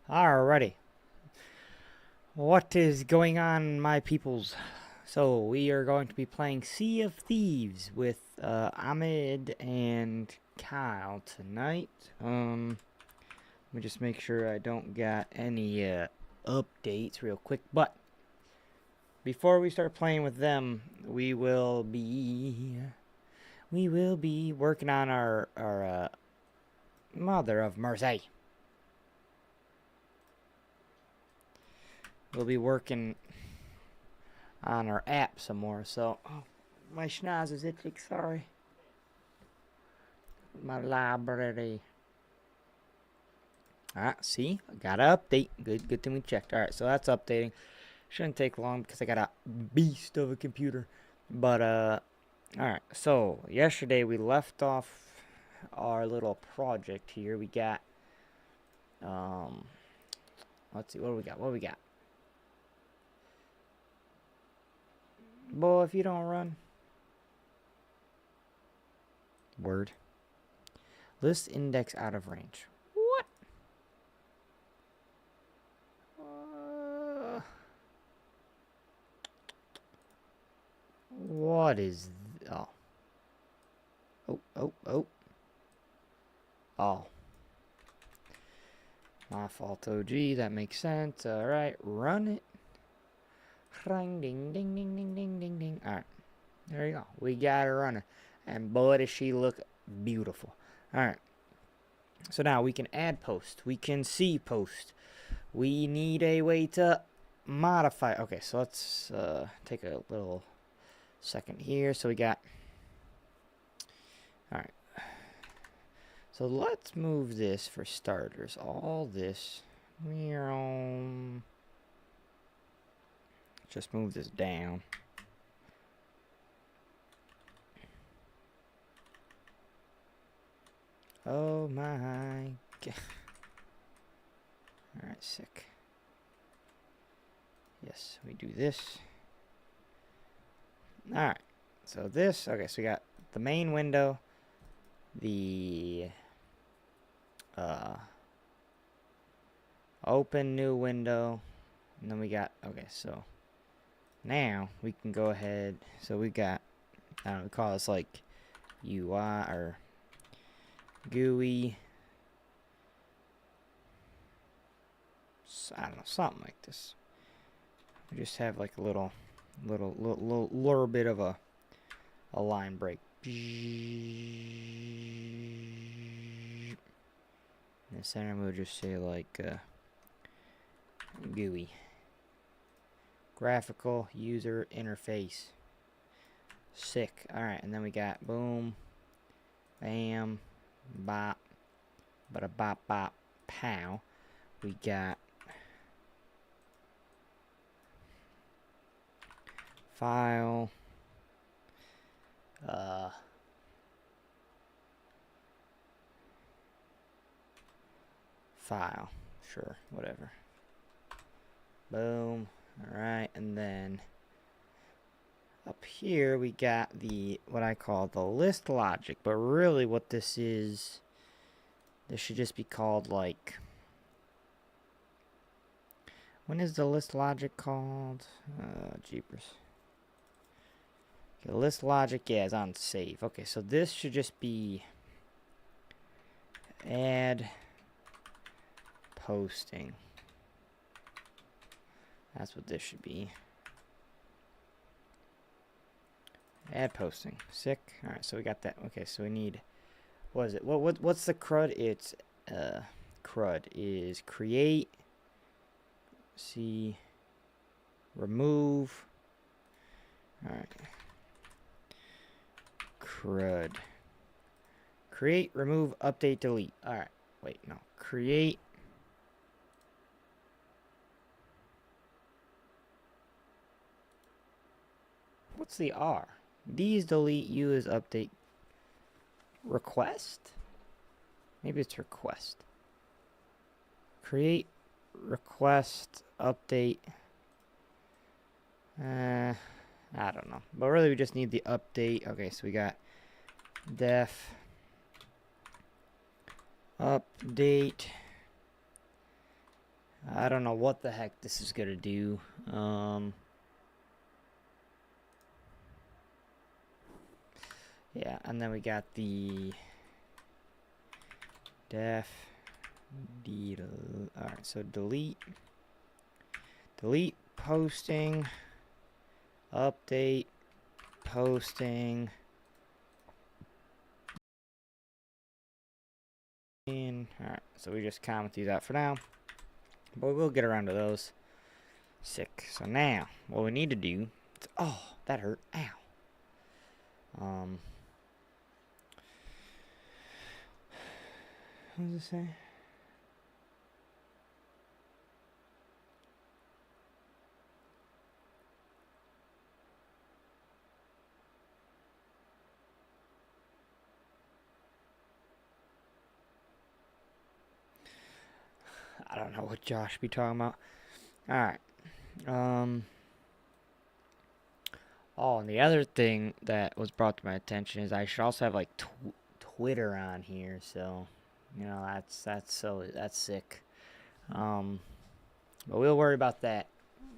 Alrighty. What is going on, my peoples? So, we are going to be playing Sea of Thieves with Ahmed and Kyle tonight. Let me just make sure I don't got any updates real quick. But before we start playing with them, we will be working on our Mother of Mercy. We'll be working on our app some more. So, oh, my schnoz is itching. Sorry. My library. See, I got an update. Good thing we checked. All right, so that's updating. Shouldn't take long because I got a beast of a computer. But all right. So yesterday we left off our little project here. We got let's see, what do we got? What do we got? Boy, if you don't run. Word. List index out of range. What? What is... Oh. Oh. Oh. My fault, OG. That makes sense. Alright, run it. Ring, ding, ding, ding, ding, ding, ding, ding. Alright. There you go. We got her running. And boy, does she look beautiful. Alright. So now we can add post. We can see post. We need a way to modify. Okay, so let's take a little second here. So we got... Alright. So let's move this for starters. All this. Just move this down. Oh my god. Alright, sick. Yes, we do this. Alright, so this, okay, so we got the main window, the open new window, and then we got, okay, so now we can go ahead, so we got, I don't know, we call this like UI or GUI, I don't know, something like this. We just have like a little bit of a line break. In the center we'll just say like GUI. Graphical user interface. Sick. Alright, and then we got boom, bam, bop, bada bop bop, pow. We got file, file, sure, whatever. Boom. Alright, and then up here we got the, what I call the list logic, but really what this is, this should just be called like, when is the list logic called? Jeepers. Okay, list logic, yeah, is on save. Okay, so this should just be add posting. That's what this should be. Add posting. Sick. Alright, so we got that. Okay, so we need, what is it? What's the CRUD? It's CRUD is create, see, remove. Alright. CRUD. Create, remove, update, delete. Alright. Wait, no. Create. What's the R? D is delete, U is update. Request? Maybe it's request. Create, request, update. I don't know. But really we just need the update. Okay, so we got def update I don't know what the heck this is gonna do. Yeah, and then we got the def alright, so delete posting, update posting, alright, so we just comment these out for now, but we'll get around to those. Sick. So now what we need to do is, oh, that hurt. Ow. What does it say? I don't know what Josh be talking about. Alright. Oh, and the other thing that was brought to my attention is I should also have like Twitter on here, so you know that's sick. But we'll worry about that.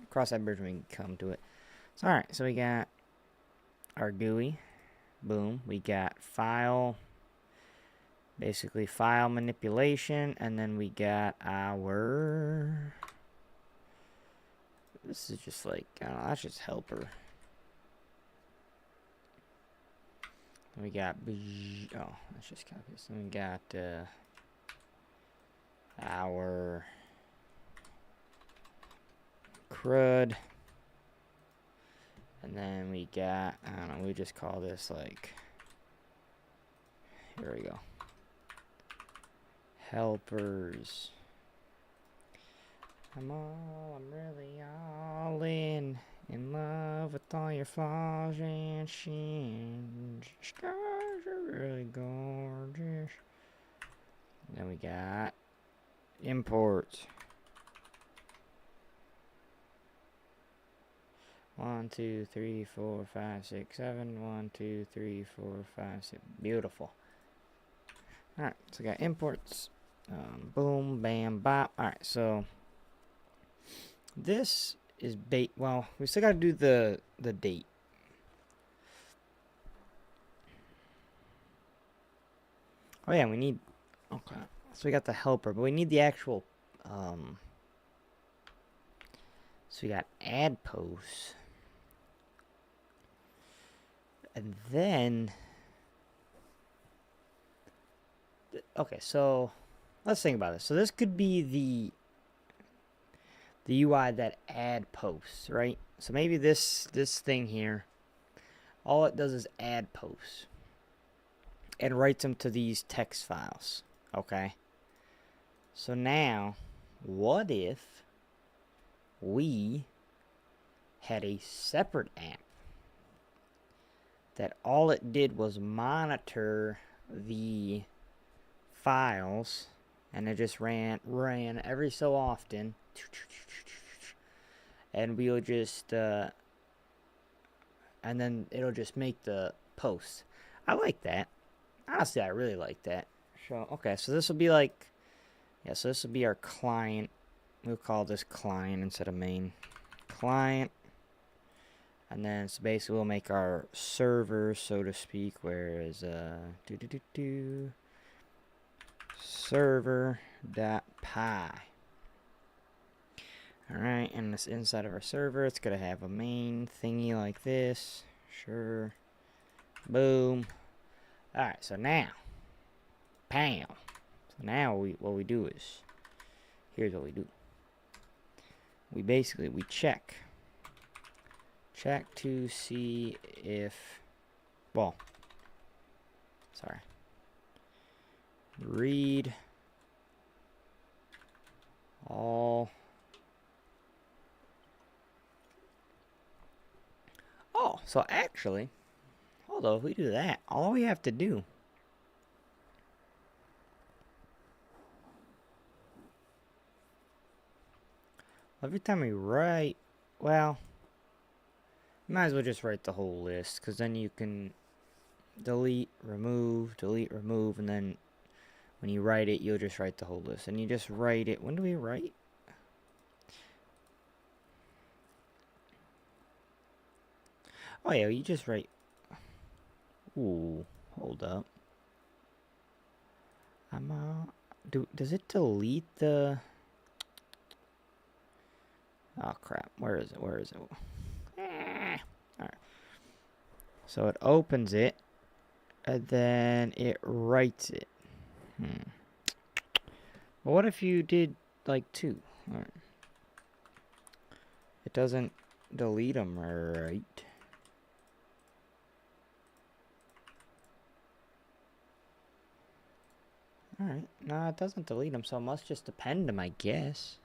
Cross that bridge when we come to it. So, alright, so we got our GUI. Boom. We got file. Basically file manipulation, and then we got our, this is just like, I don't know, that's just helper. Then we got, oh, let's just copy this. Then we got our CRUD, and then we got, I don't know, we just call this like, here we go, helpers. I'm really all in love with all your flaws and shins. Skies are really gorgeous. Then we got imports. 1, 2, 3, 4, 5, 6, 7. 1, 2, 3, 4, 5, 6. Beautiful. Alright, so we got imports. Boom, bam, bop. Alright, so this is well, we still gotta do the date. Oh yeah, we need, okay, so we got the helper, but we need the actual, so we got add posts. And then, okay, so let's think about this. So this could be the UI that add posts, right? So maybe this thing here, all it does is add posts and writes them to these text files, okay? So now, what if we had a separate app that all it did was monitor the files, and it just ran every so often, and we'll just and then it'll just make the posts. I like that. Honestly, I really like that. So okay, so this will be like, yeah, so this will be our client. We'll call this client instead of main. Client. And then so basically we'll make our server, so to speak, whereas server.py. Alright, and this inside of our server, it's gonna have a main thingy like this. Sure. Boom. Alright, so now, bam. So now what we do is, here's what we do. We basically, we check to see if, well, sorry, read all, oh, so actually, hold on, if we do that, all we have to do every time we write, well, might as well just write the whole list, because then you can delete, remove, and then when you write it, you'll just write the whole list. And you just write it. When do we write? Oh yeah, you just write. Ooh, hold up. I'm does it delete the? Oh crap! Where is it? Where is it? All right. So it opens it, and then it writes it. Hmm. Well, what if you did like two? All right. It doesn't delete them, right? Alright. No, it doesn't delete them, so it must just append them, I guess.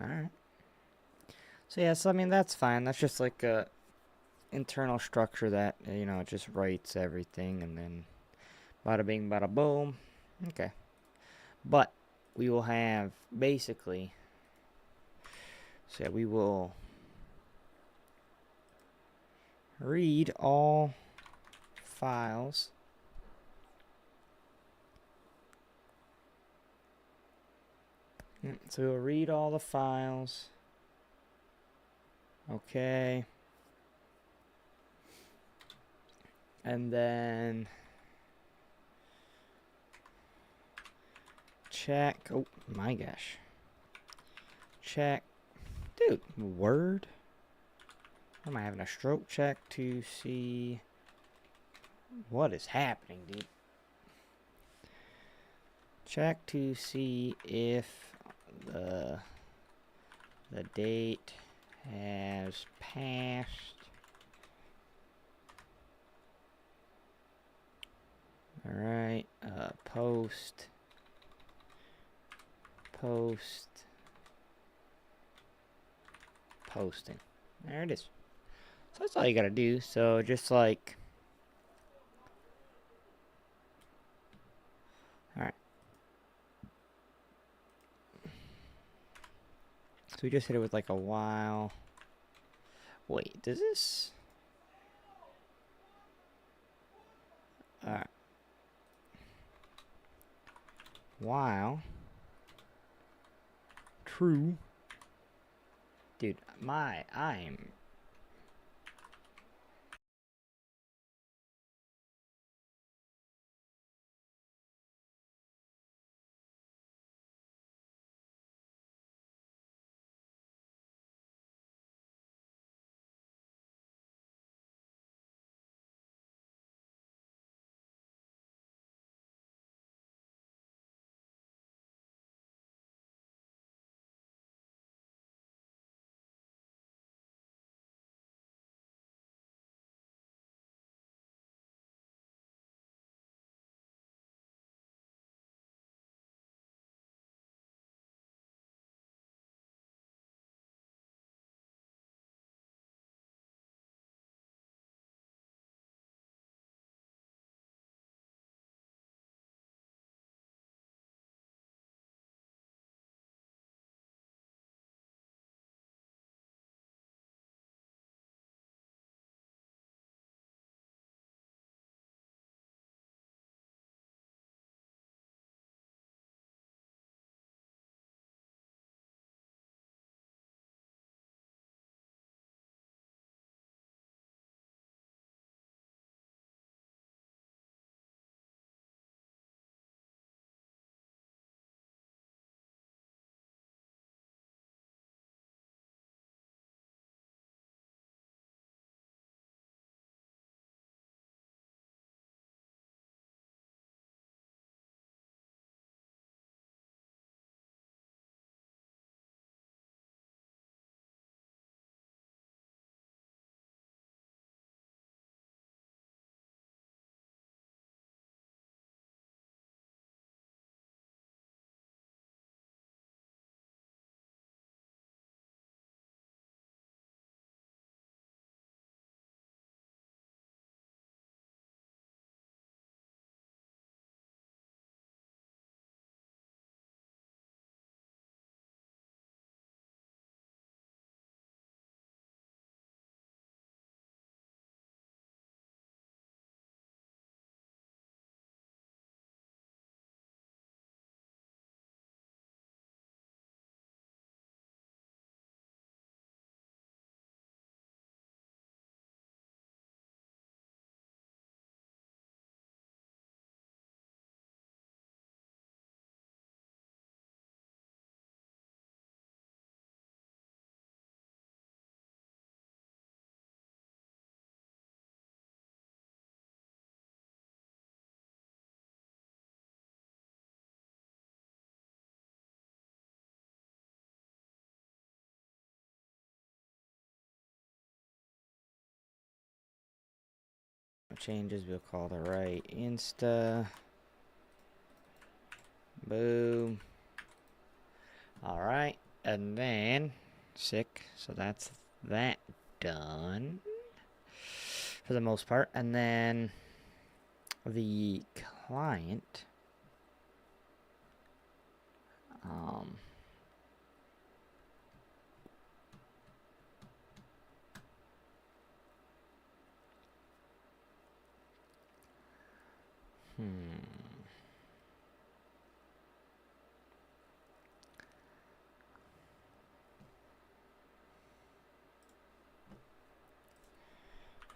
Alright. So, yeah, so, I mean, that's fine. That's just like a internal structure that, you know, it just writes everything and then bada bing, bada boom. Okay. But we will have basically, so yeah, we will read all files. So we'll read all the files. Okay. And then check. Oh my gosh. Check. Dude, Word? Am I having a stroke? Check to see what is happening, dude. Check to see if the date has passed. Alright, post, posting. There it is. So that's all you gotta do. So just like, alright. So we just hit it with like a while. Wait, does this? Alright. While true. Dude, I'm changes. We'll call the right Insta. Boom. Alright. And then, sick. So that's that done. For the most part. And then the client.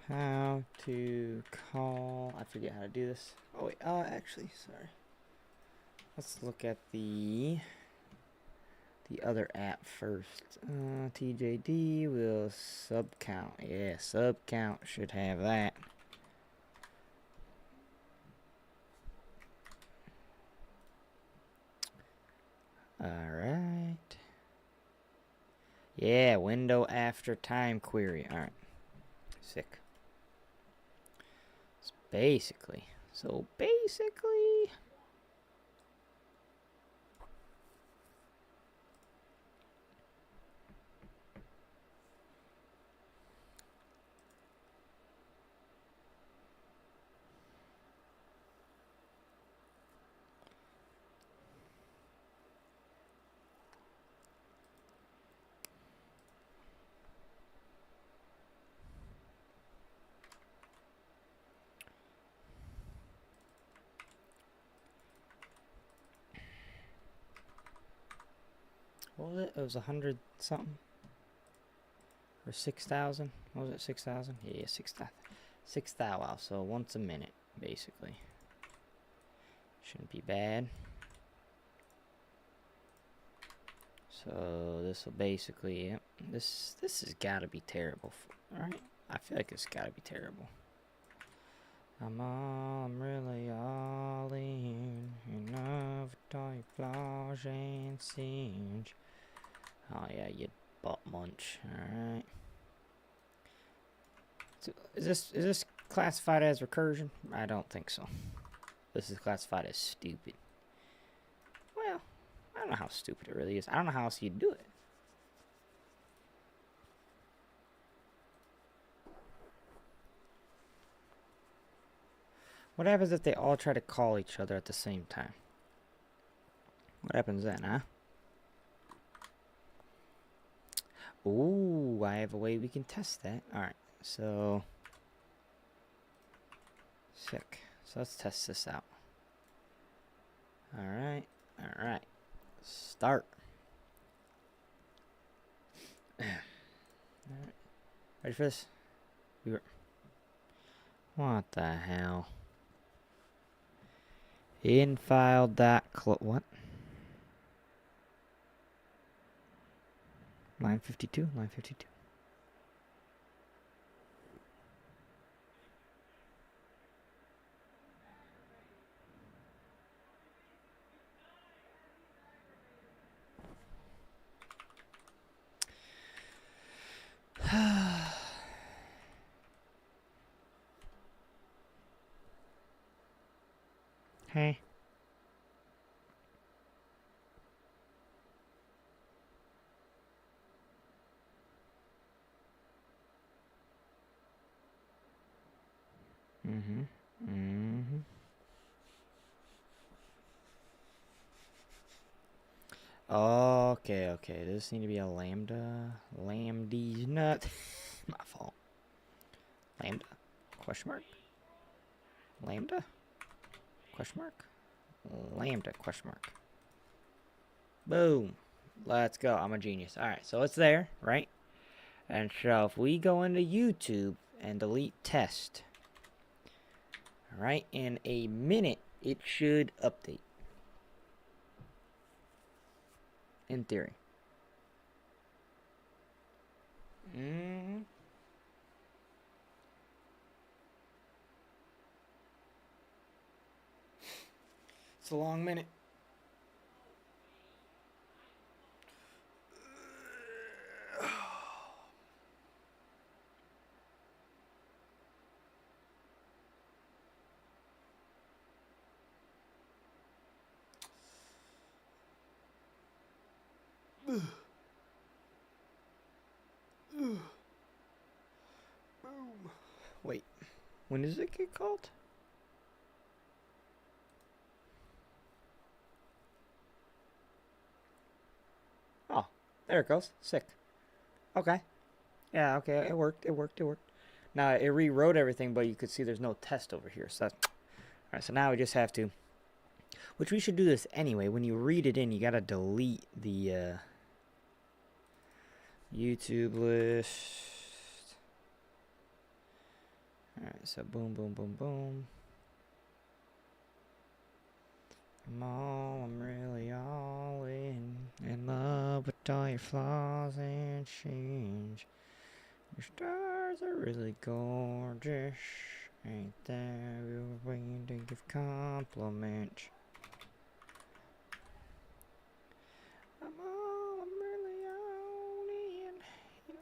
How to call. I forget how to do this. Oh wait. Actually, sorry. Let's look at the other app first. TJD will sub count. Yeah, sub count should have that. Alright. Yeah, window after time query. Alright. Sick. So basically. What was it? It was 100 something? Or 6,000? What was it? 6,000? Yeah, 6,000. 6,000. Wow. So once a minute, basically. Shouldn't be bad. So this will basically, yep. This has got to be terrible, right? I feel like it's got to be terrible. I'm really all in enough to plage and singe. Oh yeah, you butt munch. All right. So is this classified as recursion? I don't think so. This is classified as stupid. Well, I don't know how stupid it really is. I don't know how else you'd do it. What happens if they all try to call each other at the same time? What happens then, huh? Ooh, I have a way we can test that. Alright, so... sick. So let's test this out. Alright, alright. Start. Alright. Ready for this? What the hell? In file dot what? Line 52? Line 52. Hey. Okay, okay. Does this need to be a lambda? Lambda's nut. My fault. Lambda? Question mark? Lambda? Question mark? Lambda? Question mark. Boom. Let's go. I'm a genius. Alright, so it's there, right? And so if we go into YouTube and delete test, alright, in a minute it should update. In theory. It's a long minute. Wait, when does it get called? Oh, there it goes. Sick. Okay. Yeah, okay, it worked, it worked, it worked. Now, it rewrote everything, but you could see there's no test over here, so that's... Alright, so now we just have to... Which we should do this anyway. When you read it in, you gotta delete the, YouTube list. Alright, so boom, boom, boom, boom. I'm really all in love with all your flaws and change. Your stars are really gorgeous. Ain't that your way to give compliments? I'm really all in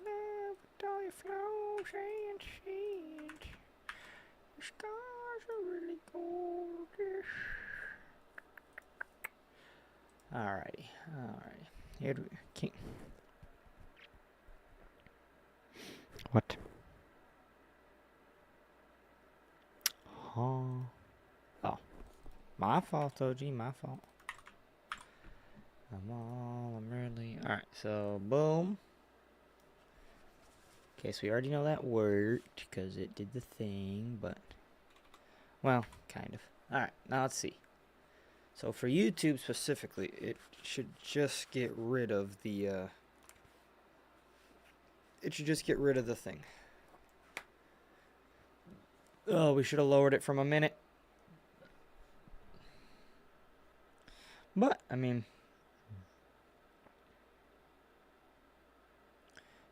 love with all your flaws and change. Your stars are really gorgeous. Alrighty, alrighty. Here we go. What? Oh. Oh. My fault, OG, my fault. I'm really... Alright, so boom. Okay, so we already know that worked because it did the thing, but... Well, kind of. Alright, now let's see. So for YouTube specifically, it should just get rid of the, it should just get rid of the thing. Oh, we should have lowered it from a minute. But, I mean...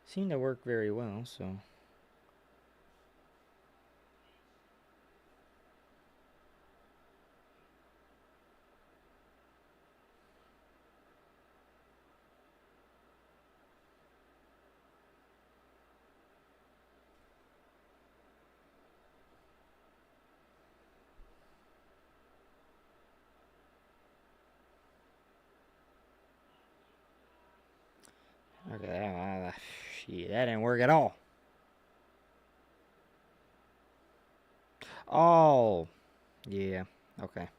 Seemed to work very well, so... Okay, shit, that didn't work at all. Oh, yeah, okay.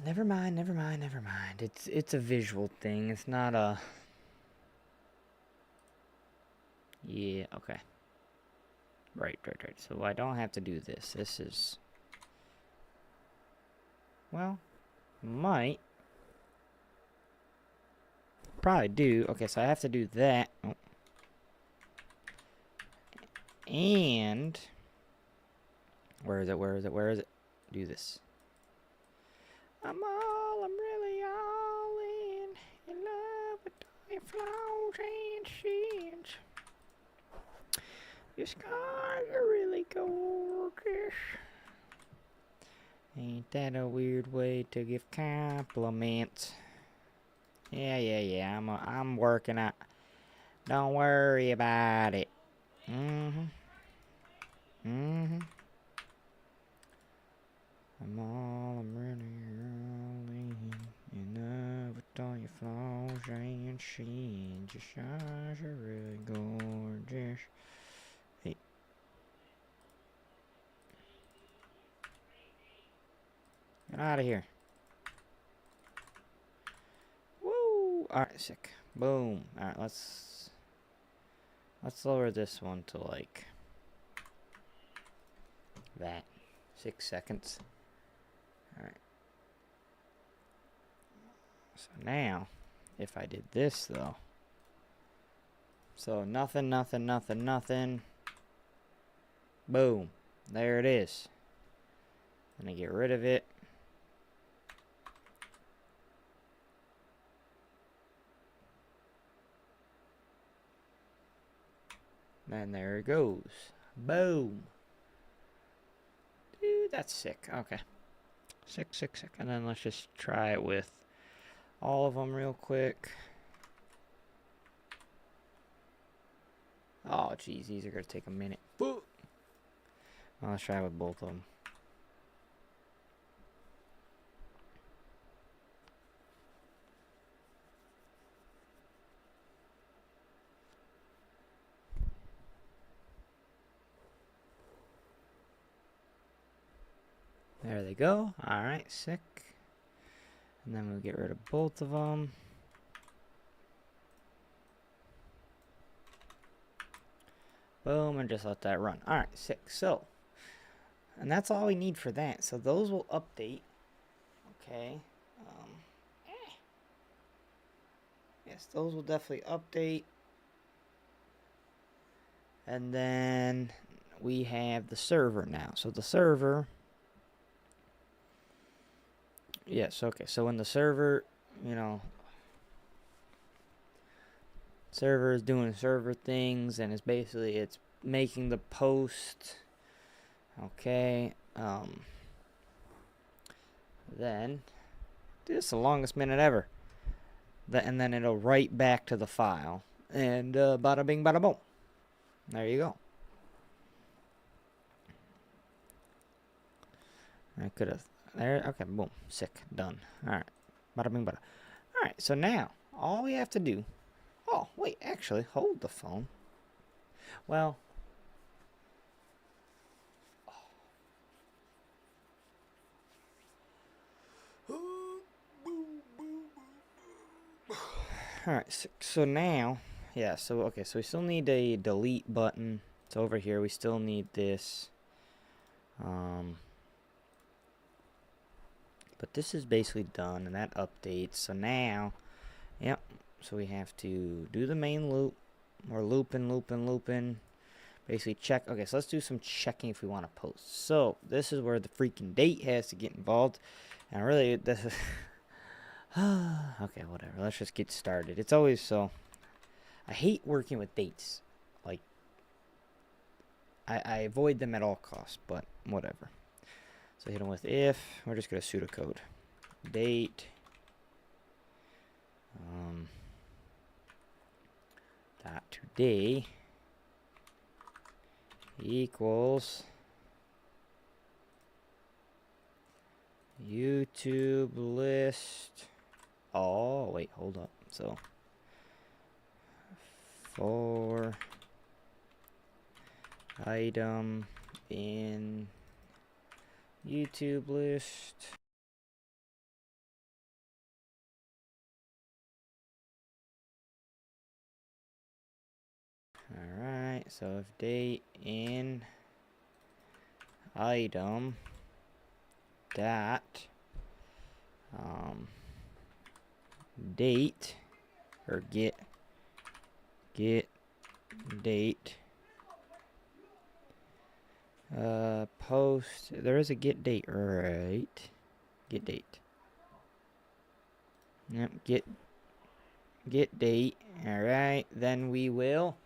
Never mind, never mind, never mind. It's a visual thing. It's not a... Yeah, okay. Right. So I don't have to do this. This is... Well, might. Probably do. Okay, so I have to do that. Oh. And... Where is it? Do this. I'm really all in love with all your flaws and sins. Your scars are really gorgeous. Ain't that a weird way to give compliments? Yeah. I'm working out. Don't worry about it. I'm really in love with all your flaws and sins. Your stars are really gorgeous. Hey. Get out of here. Woo! Alright, sick. Boom. Alright, let's lower this one to like that. 6 seconds. Alright. So now, if I did this though. So nothing. Boom. There it is. Gonna get rid of it. And there it goes. Boom. Dude, that's sick. Okay. Sick. And then let's just try it with all of them real quick. Oh, geez. These are going to take a minute. Well, let's try it with both of them. There they go. Alright, sick. And then we'll get rid of both of them. Boom, and just let that run. Alright, sick. So, and that's all we need for that. So those will update. Okay. Yes, those will definitely update. And then we have the server now. So the server... Yes, okay. So when the server, you know... Server is doing server things, and it's basically, it's making the post. Okay. Then... This is the longest minute ever. And then it'll write back to the file. And bada bing, bada boom. There you go. I could have... There, okay, boom. Sick. Done. Alright. Bada bing, bada. Alright, so now, all we have to do... Oh, wait, actually, hold the phone. Well... Alright, so now... Yeah, so, okay, so we still need a delete button. It's over here. We still need this. But this is basically done, and that updates. So now... Yep. So we have to do the main loop. We're looping. Basically check. Okay, so let's do some checking if we want to post. So this is where the freaking date has to get involved. And really, this is... okay, whatever. Let's just get started. It's always so... I hate working with dates. Like, I avoid them at all costs, but whatever. So hit them with if. We're just going to pseudocode. Date... dot today equals YouTube list. Oh, wait, hold up. So for item in YouTube list. Alright, so if date in item dot date or get date post, there is a get date, right? Get date. Yep, get date. Alright, then we will,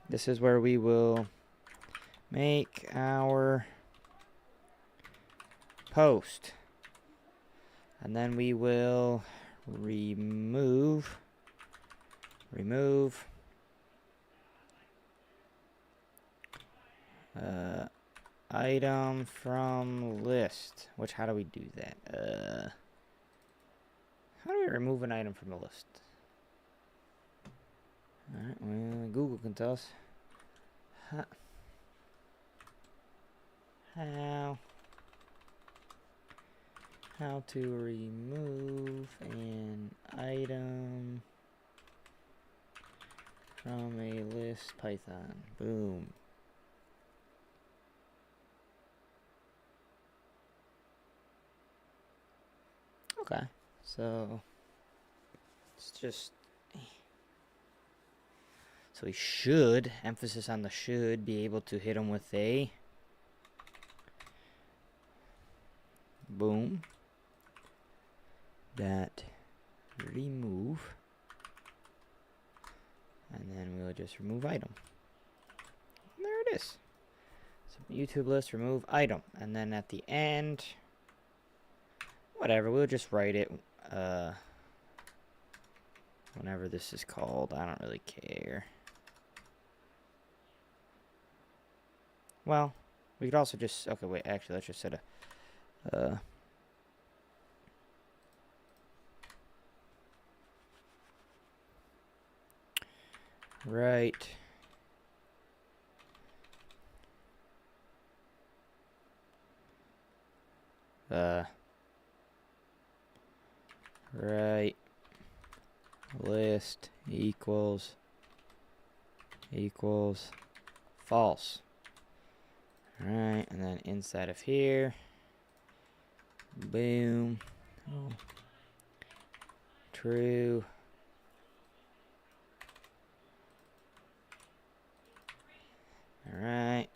this is where we will make our post. And then we will remove item from list. Which, how do we do that? How do we remove an item from the list? Alright, well, Google can tell us. How to remove an item from a list, Python. Boom. Okay, so it's just, so we should, emphasis on the should, be able to hit them with a boom that remove, and then we'll just remove item. And there it is. So YouTube list, remove item, and then at the end, whatever, we'll just write it whenever this is called. I don't really care. Well, we could also just, okay, wait, actually, let's just set a right right list equals false. Alright, and then inside of here, boom, oh, true. Alright,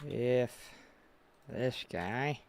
if this guy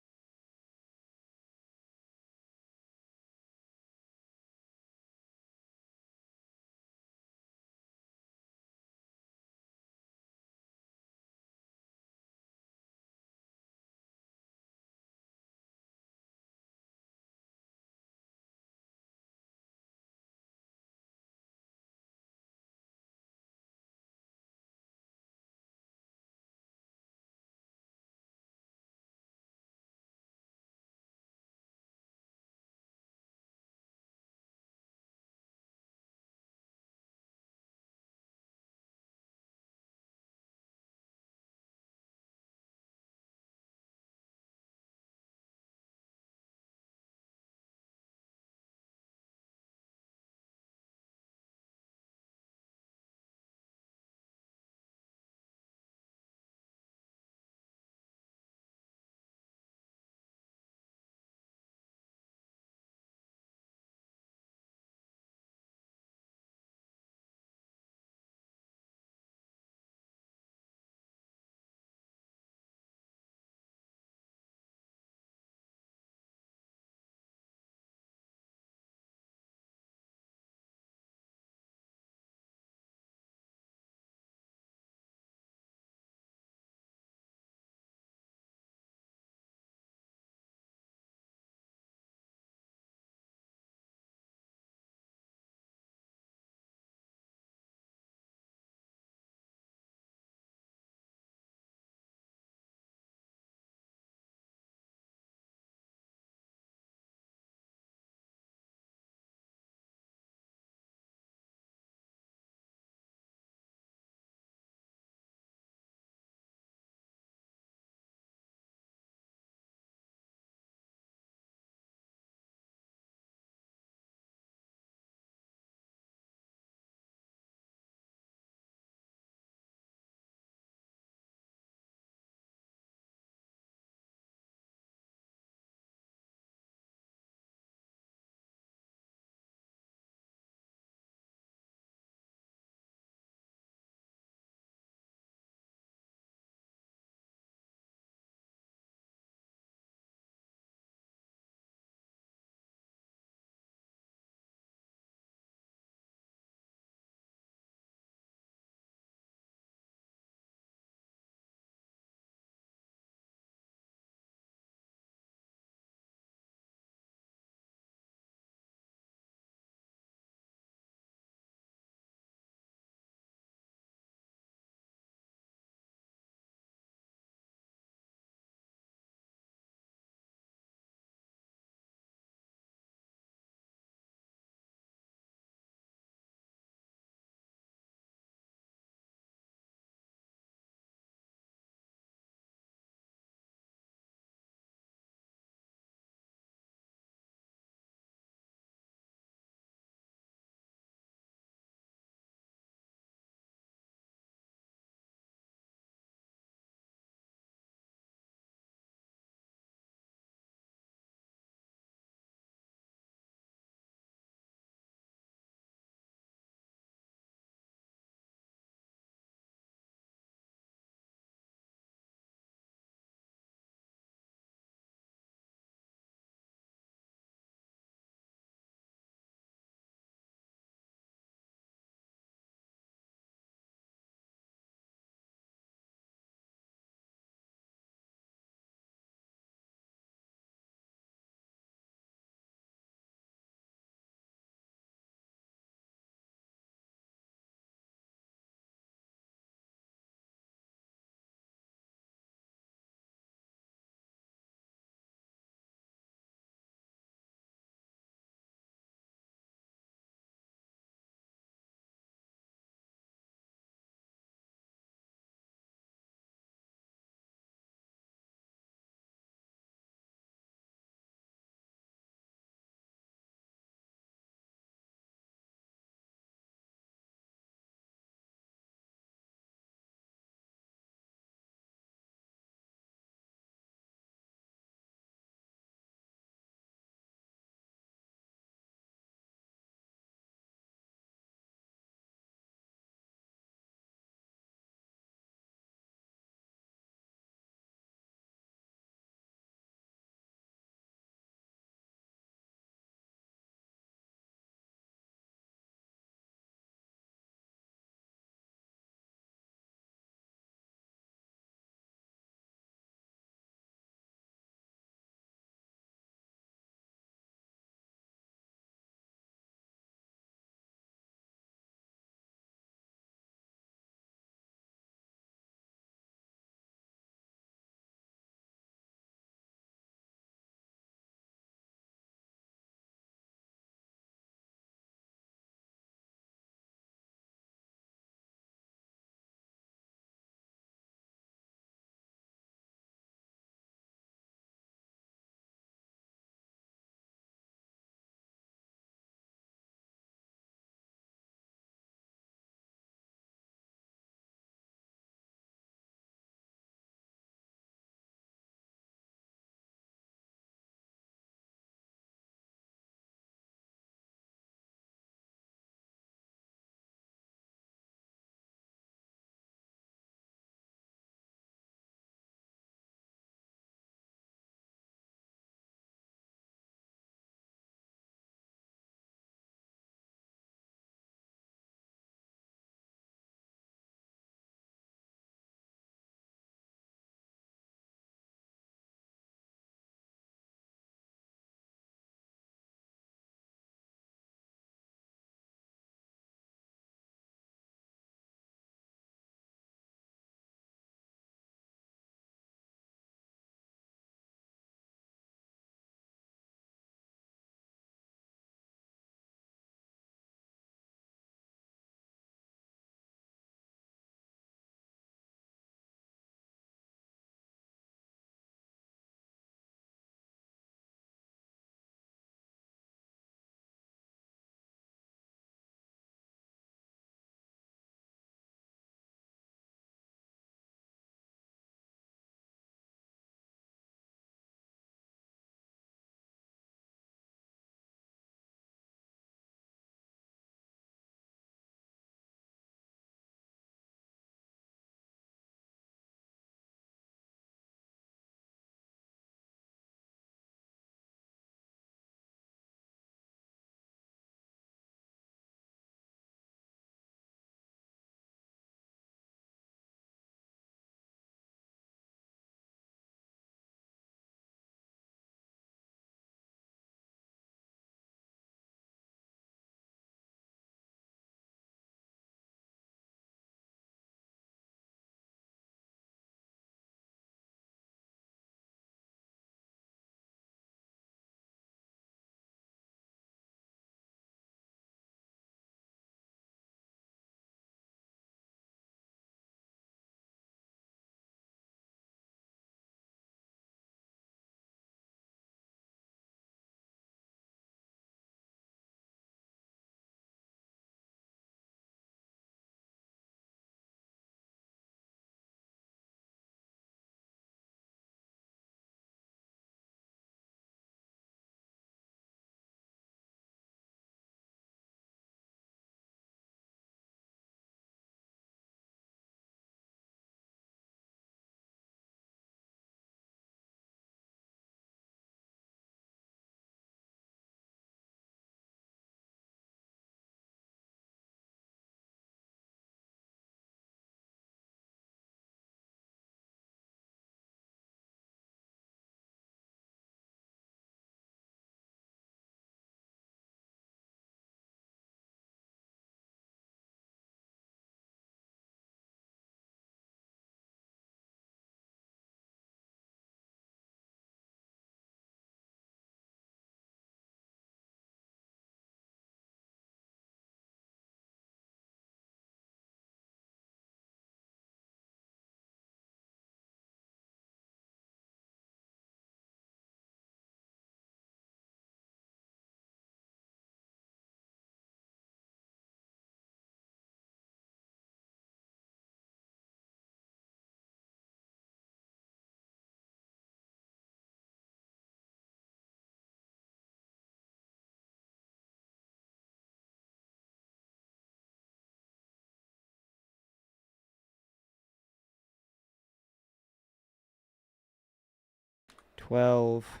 12,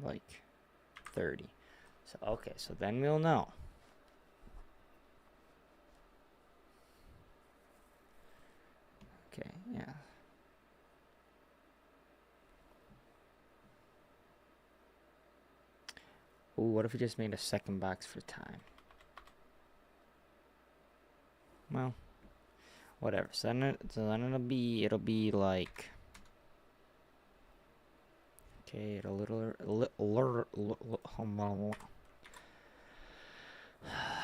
like 30. So, okay, so then we'll know. Okay, yeah. Ooh, what if we just made a second box for time? Well, whatever. So then it'll be like, okay,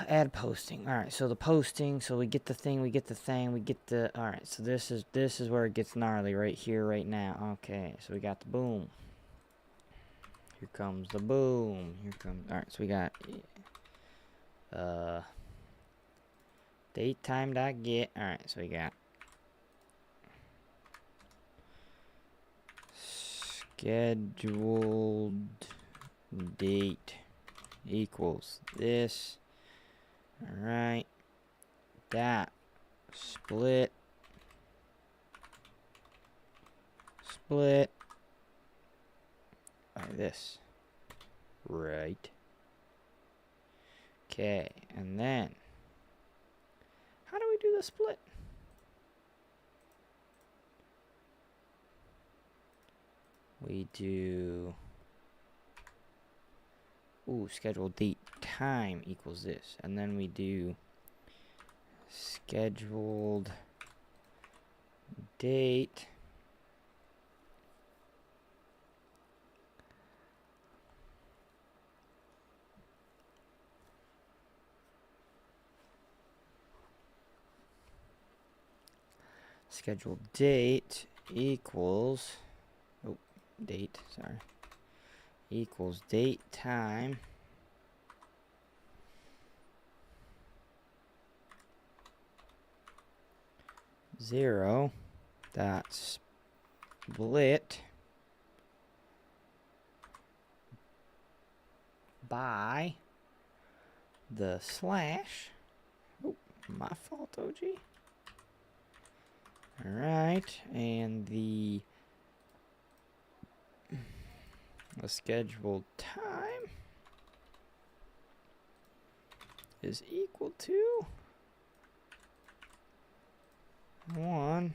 add posting. All right, so the posting, so we get the thing, we get the thing, we get the. All right, so this is where it gets gnarly right here, right now. Okay, so we got the boom. Here comes the boom. Here comes. All right, so we got date time dot get. All right, so we got scheduled date equals this. All right, that split by this, right? Okay, and then how do we do the split? We do, scheduled date time equals this, and then we do scheduled date scheduled date equals date, sorry, equals date time zero dot split by the slash. Oh, my fault, OG. All right, and the scheduled time is equal to 1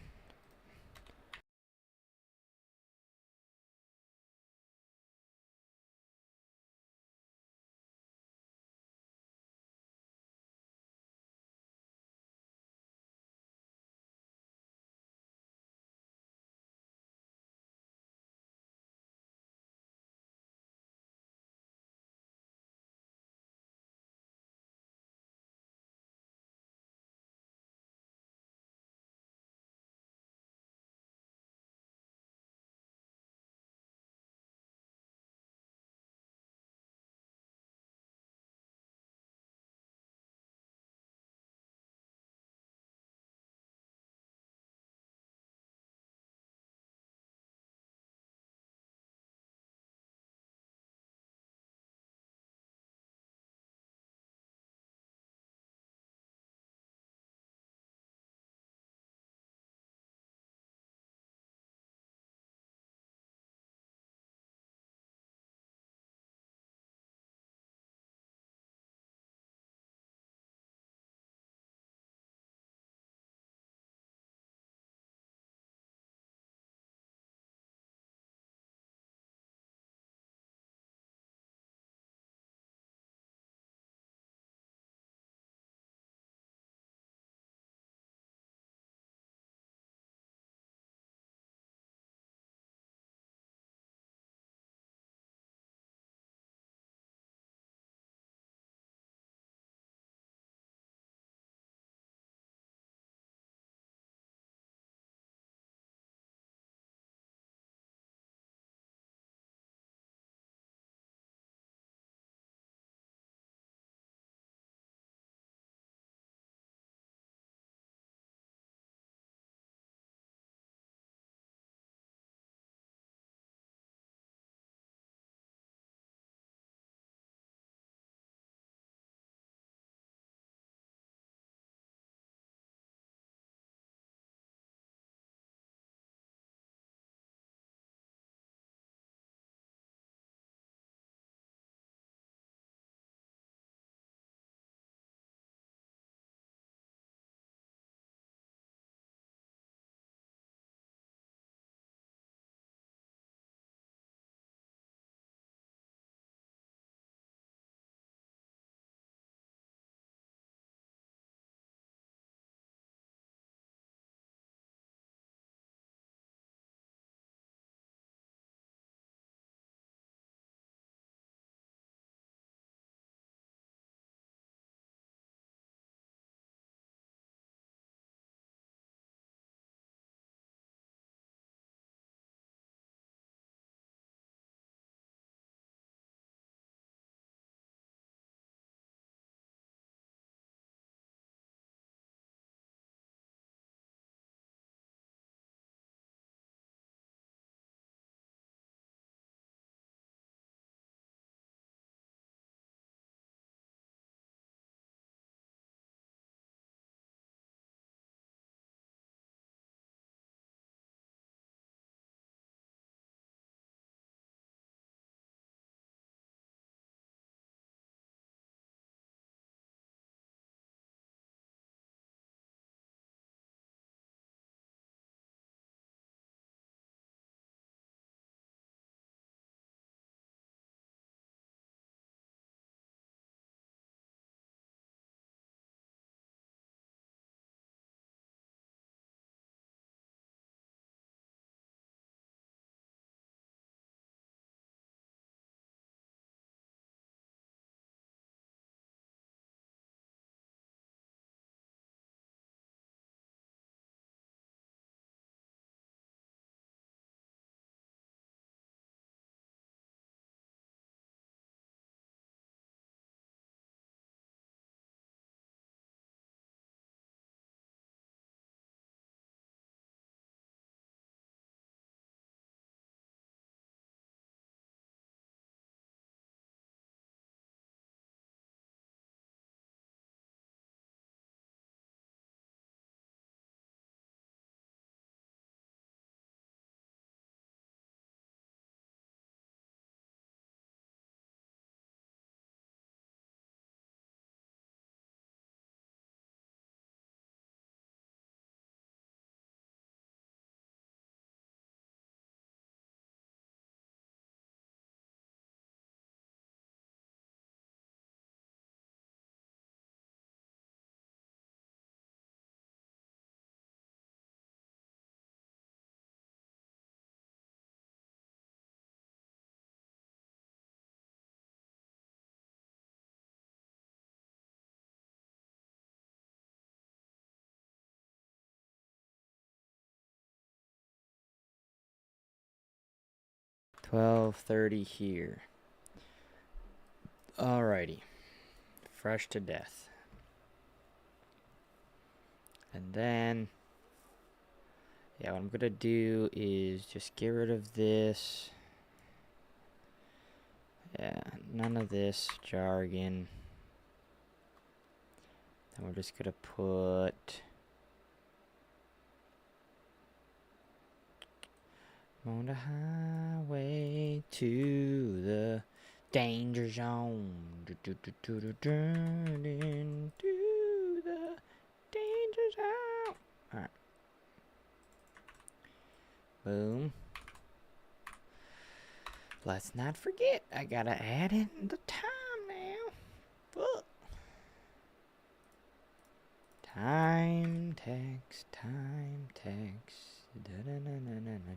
12:30 here. Alrighty. Fresh to death. And then, yeah, what I'm going to do is just get rid of this. Yeah, none of this jargon. Then we're just going to put on the highway to the danger zone. Into the danger zone. Alright. Boom. Let's not forget, I gotta add in the time now. Fuck. Time text, time text.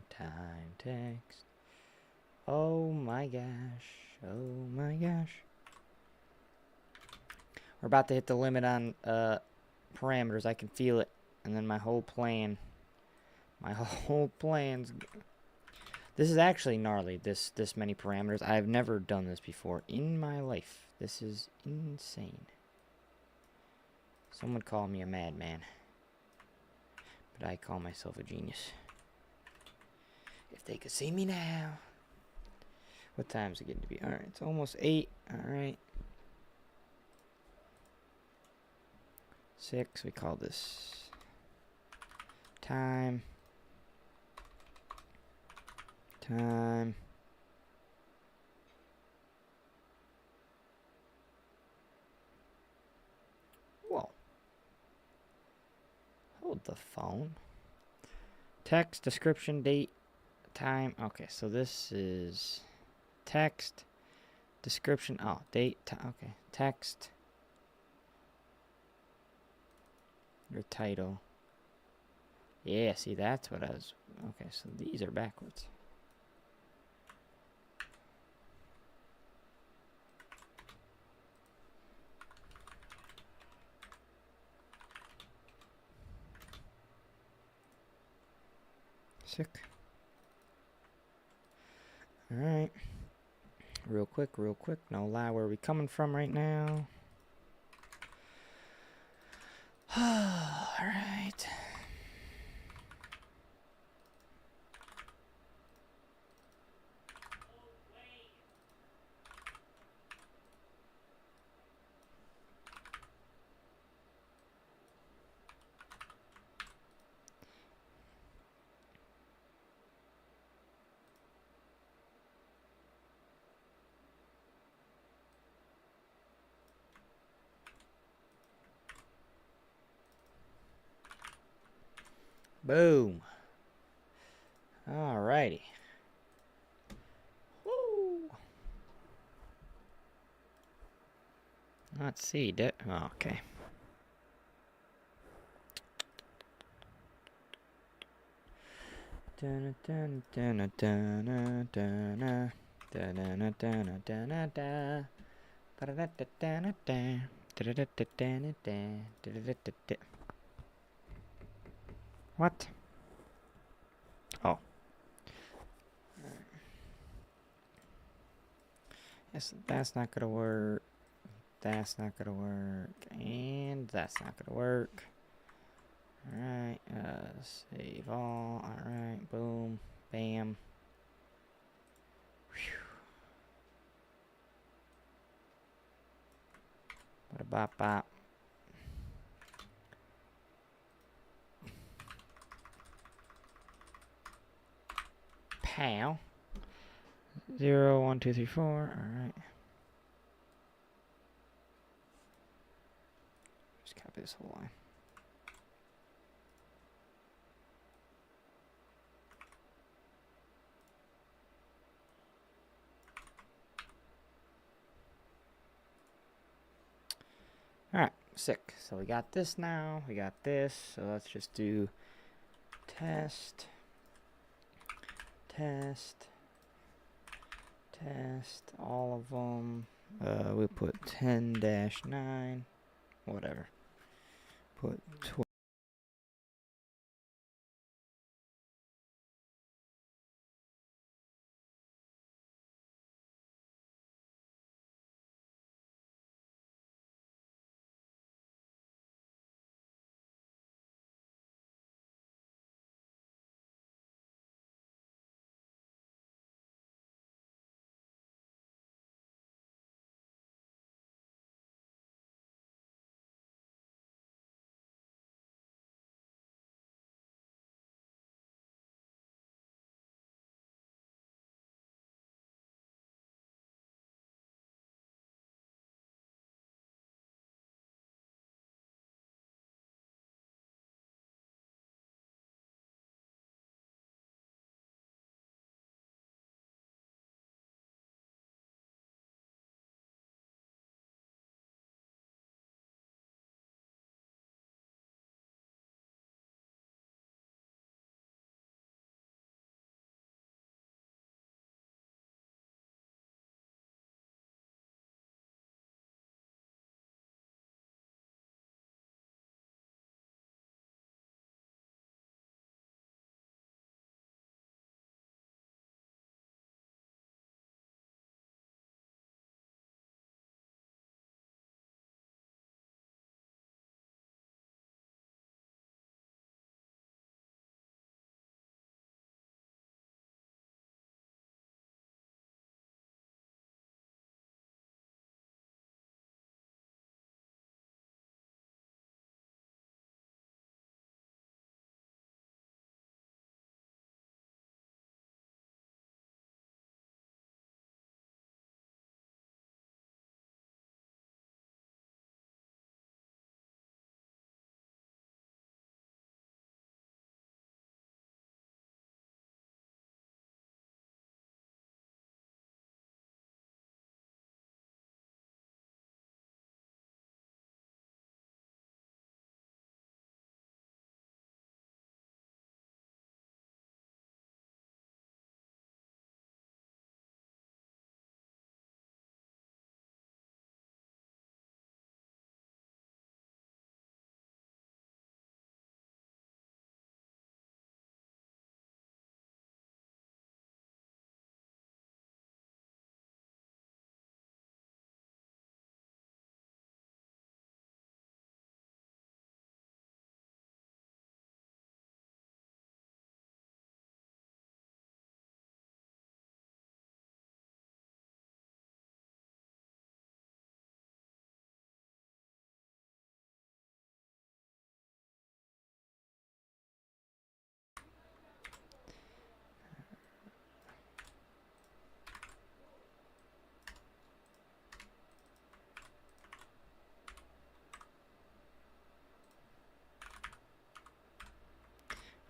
Time text. Oh my gosh. Oh my gosh. We're about to hit the limit on parameters. I can feel it. And then my whole plan's... This is actually gnarly, this many parameters. I've never done this before in my life. This is insane. Some would call me a madman. But I call myself a genius. If they could see me now. What time is it getting to be? Alright, it's almost 8. Alright. 6, we call this time. Time. Whoa. Hold the phone. Text, description, date, time. Okay, so this is text, description. Oh, date. Okay, text. Your title. Yeah, see, that's what I was... Okay, so these are backwards. Sick. Alright. Real quick. No lie, where are we coming from right now? Alright. Boom. Alrighty. Woo. Let's see. Oh, okay. What? Oh. Yes, that's not gonna work. That's not gonna work. And that's not gonna work. Alright, save all. Alright, boom, bam. Whew. What a bop bop. Pow. 0, 1, 2, 3, 4. Alright. Just copy this whole line. Alright, sick. So we got this now. We got this. So let's just do test. Test. Test. All of them. We put 10-9. Whatever. Put 12.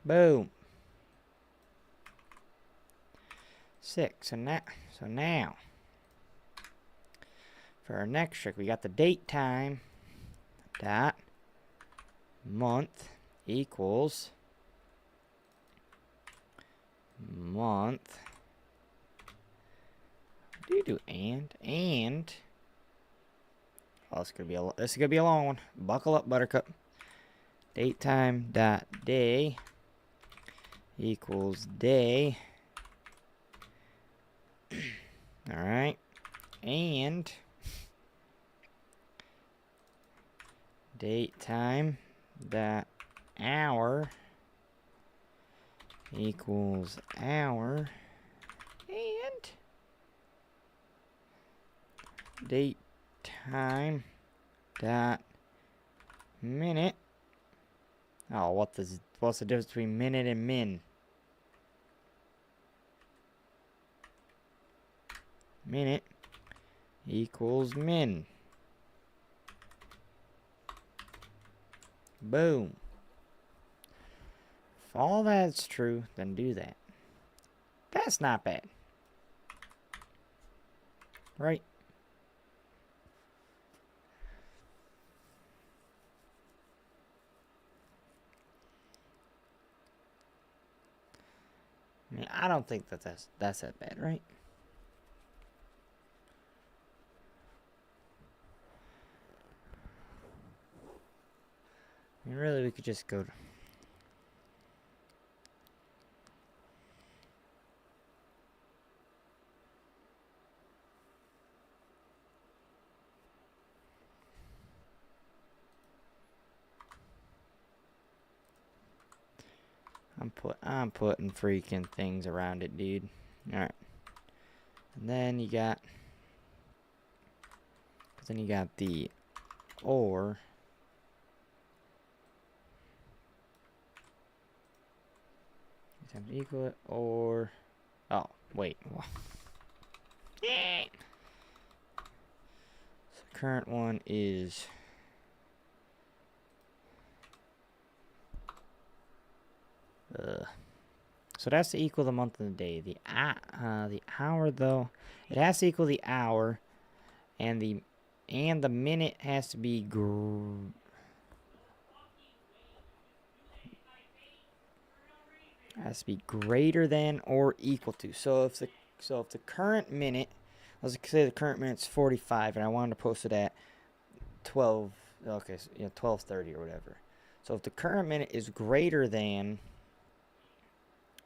Boom. 6. So now, for our next trick, we got the date time dot month equals month. What do you do? And oh, this is gonna be a long one. Buckle up, Buttercup. Date time dot day equals day. All right, and date time dot hour equals hour, and date time dot minute. Oh, what's the difference between minute and min? Minute equals min. Boom. If all that's true, then do that. That's not bad. Right? I mean, I don't think that's that bad, right? I mean, really, we could just go to... I'm putting freaking things around it, dude. Alright. And then you got... the or... Time to equal it, or... Oh, wait. So current one is... So it has to equal the month and the day. The hour, though, it has to equal the hour, and the minute has to be greater than or equal to. So if the current minute, let's say the current minute's 45, and I wanted to post it at 12. Okay, so, 12:30 or whatever. So if the current minute is greater than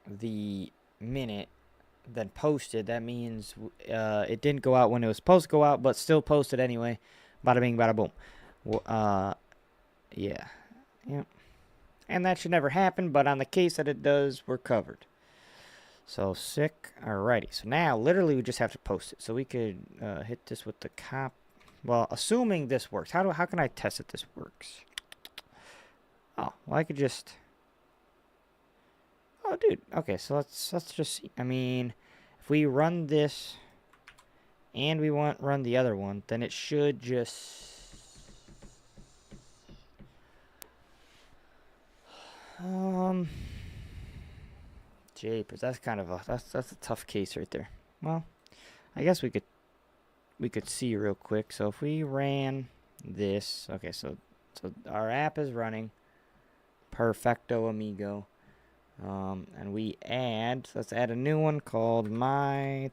the minute then posted, that means it didn't go out when it was supposed to go out, but still posted anyway. Bada bing, bada boom. Yeah. Yep. And that should never happen, but on the case that it does, we're covered. So sick. Alrighty. So now, literally, we just have to post it. So we could hit this with the cop. Well, assuming this works. How can I test that this works? Oh, well, I could just... Oh, dude. Okay, so let's just see. I mean, if we run this and we run the other one, then it should just... Japers, that's kind of that's a tough case right there. Well, I guess we could see real quick. So if we ran this, okay, so our app is running. Perfecto amigo. And let's add a new one called my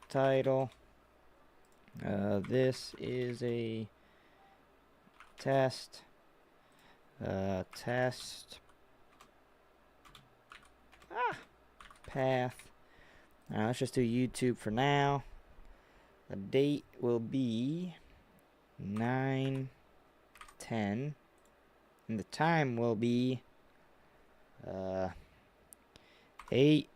title. This is a test. Test. Path. Alright, let's just do YouTube for now. The date will be 9/10, and the time will be 8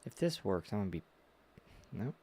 If this works, I'm gonna be... Nope.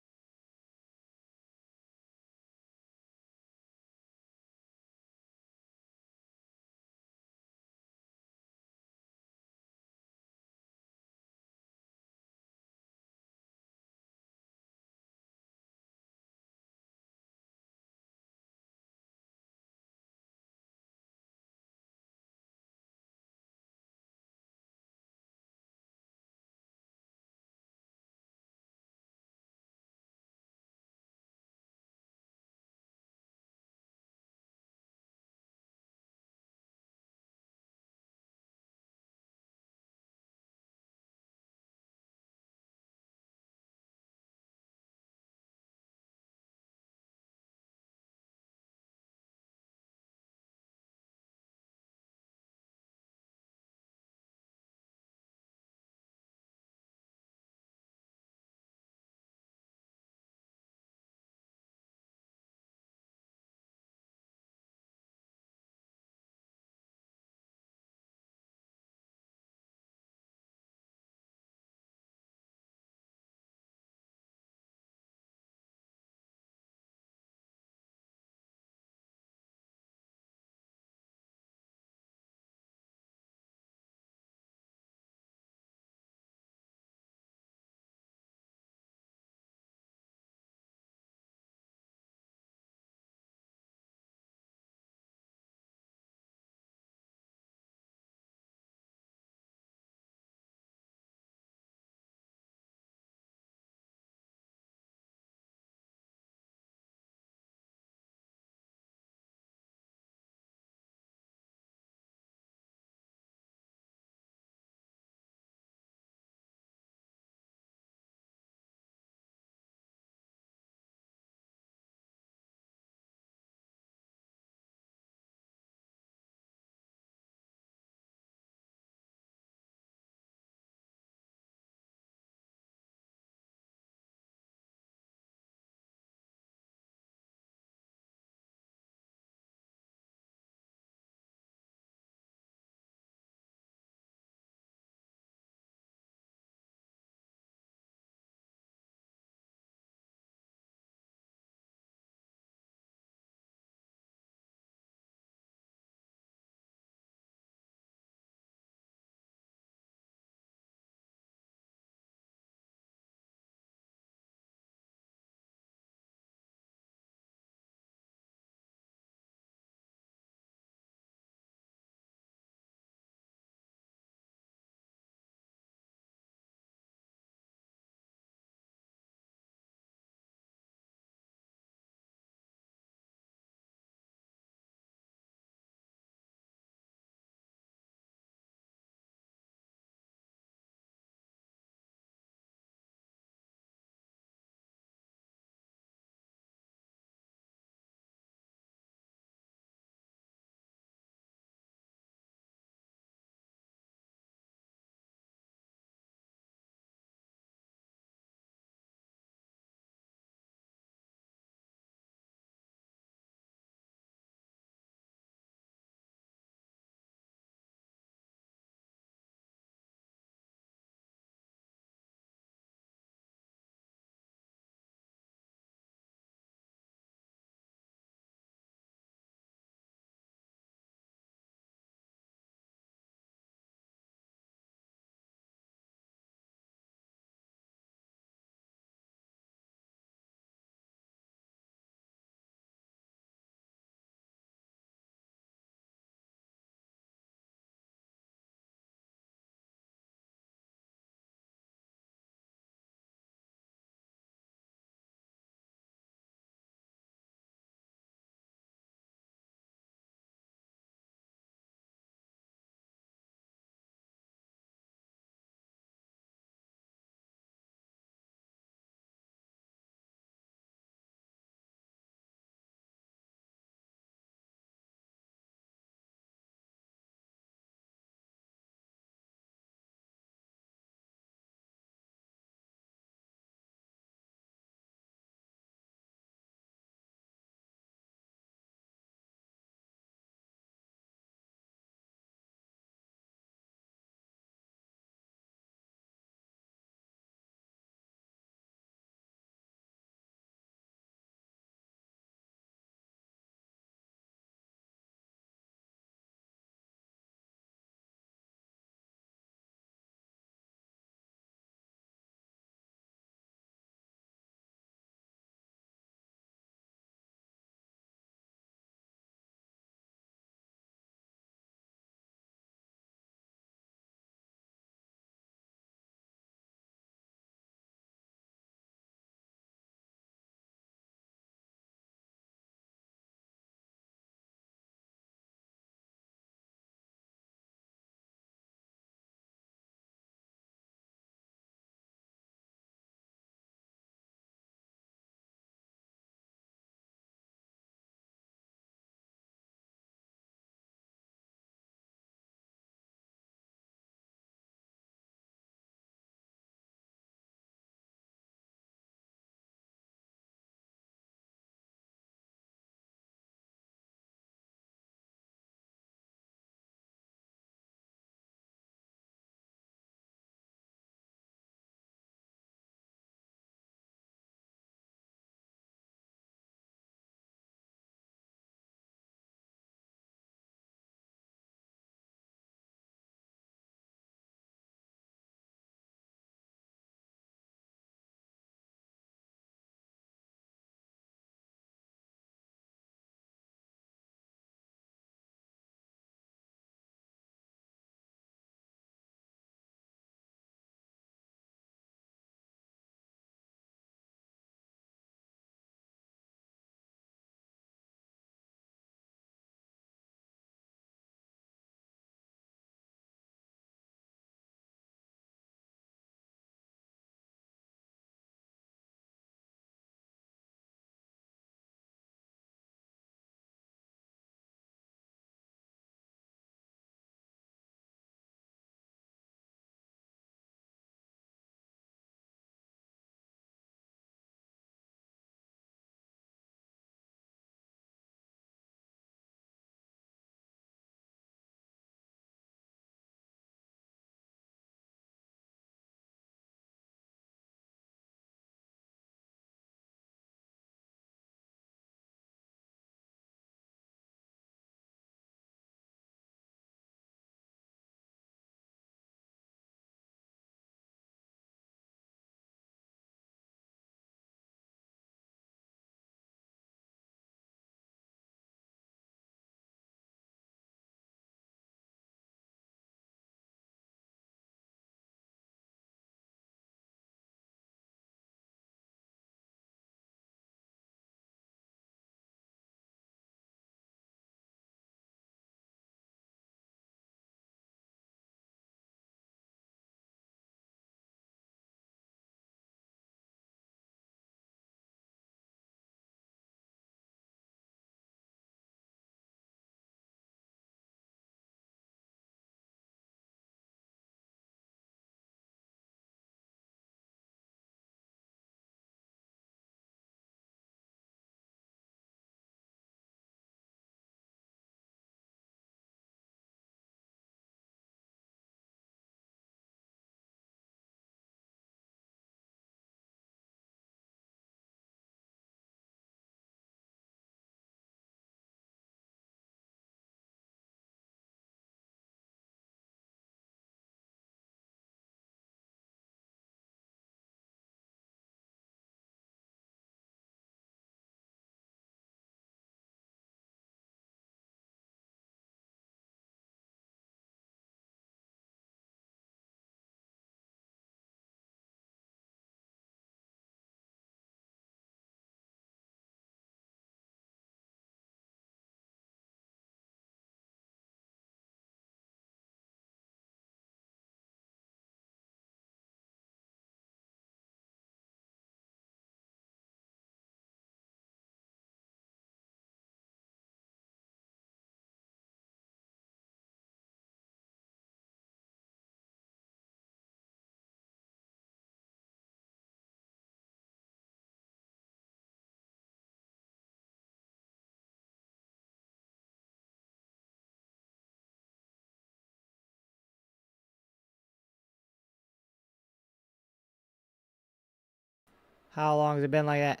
How long has it been like that?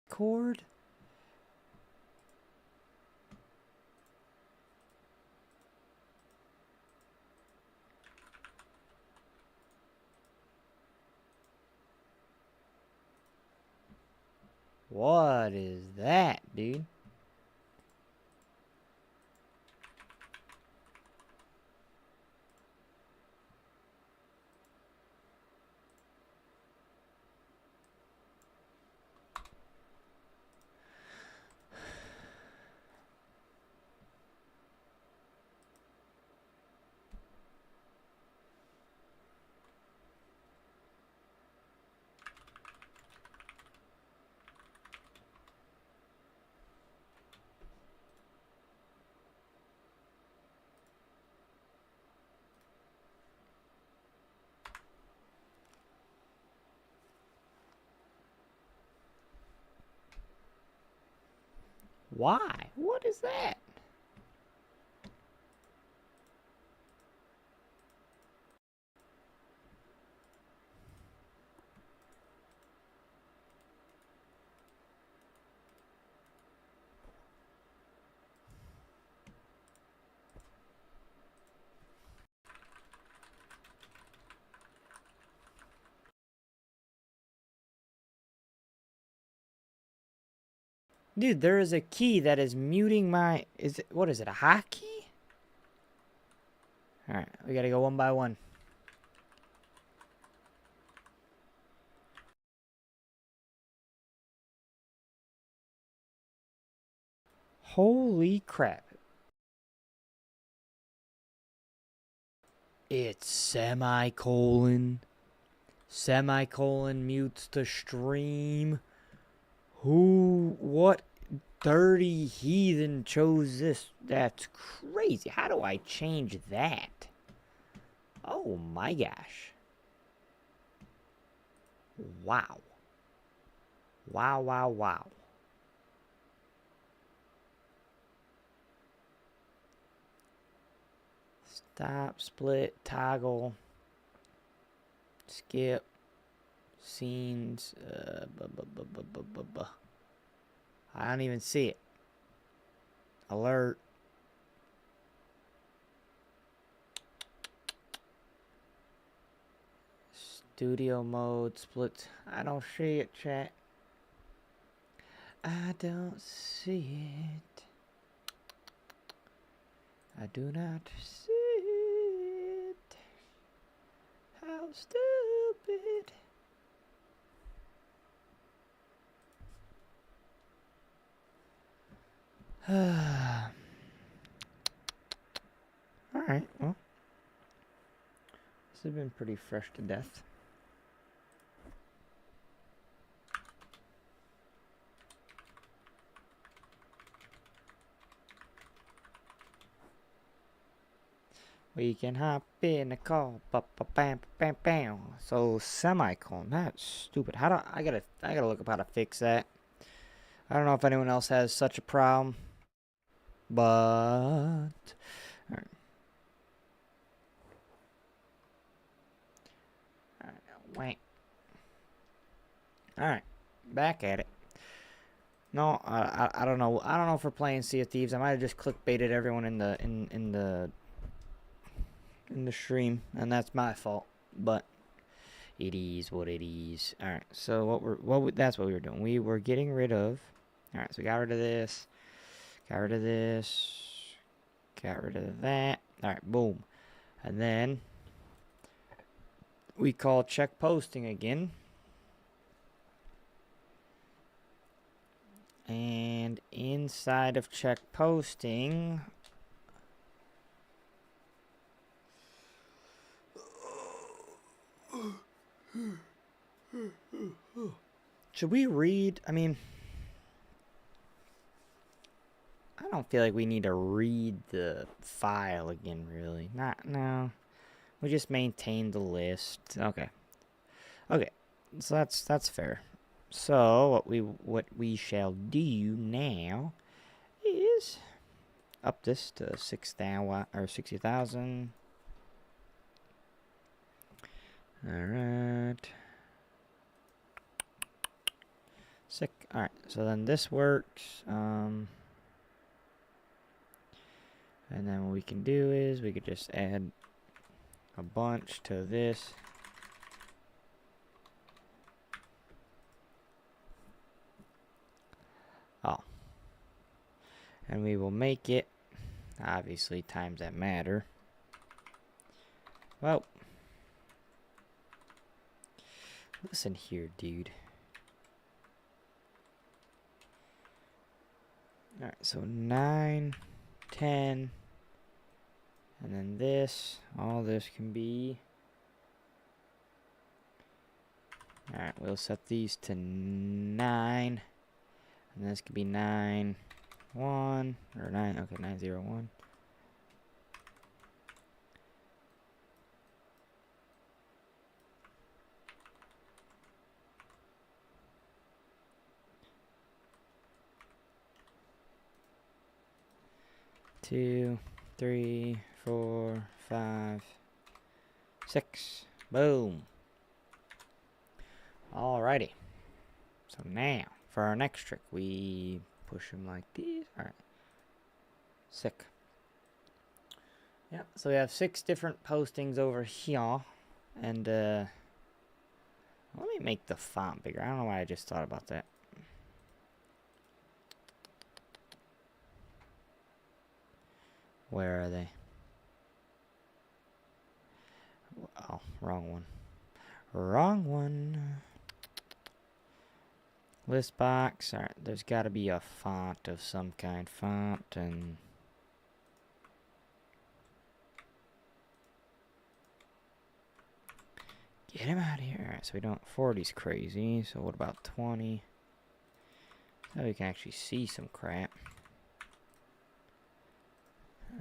Cord? What is that, dude? Why? What is that? Dude, there is a key that is muting my... What is it, a hotkey? Alright, we gotta go one by one. Holy crap. It's semicolon. Semicolon mutes the stream. What dirty heathen chose this? That's crazy. How do I change that? Oh my gosh. Wow. Wow, wow, wow. Stop, split, toggle, skip, scenes, I don't even see it. Alert. Studio mode, split. I don't see it, chat. I don't see it. I do not see it. How stupid. Alright, well. This has been pretty fresh to death. We can hop in a call, bam, bam, bam. So semicolon, that's stupid. How do I gotta look up how to fix that. I don't know if anyone else has such a problem, but all right. Wait. All right, back at it. No, I don't know. I don't know if we're playing Sea of Thieves. I might have just clickbaited everyone in the stream, and that's my fault. But it is what it is. All right. So that's what we were doing. We were getting rid of. All right. So we got rid of this. Got rid of this. Got rid of that. All right. Boom. And then we call check posting again. And inside of check posting, should we read? I mean, I don't feel like we need to read the file again, really. No. We just maintain the list. Okay. Okay. So that's fair. So what we shall do now is up this to 6,000 or 60,000. All right. Sick. All right. So then this works. And then what we can do is we could just add a bunch to this. Oh. And we will make it, obviously, times that matter. Well, listen here, dude. Alright, so 9, 10, and then this. All this can be. Alright, we'll set these to 9. And this could be 9, 1, or 9, okay, 9, 0, 1. Two, 3, 4, 5, 6. Boom. Alrighty. So now, for our next trick, we push them like these. Alright. Sick. Yep, so we have 6 different postings over here. And, let me make the font bigger. I don't know why I just thought about that. Where are they? Oh, wrong one. Wrong one. List box. Alright, there's got to be a font of some kind. Font and... Get him out of here. Alright, so we don't... 40's crazy. So what about 20? So we can actually see some crap.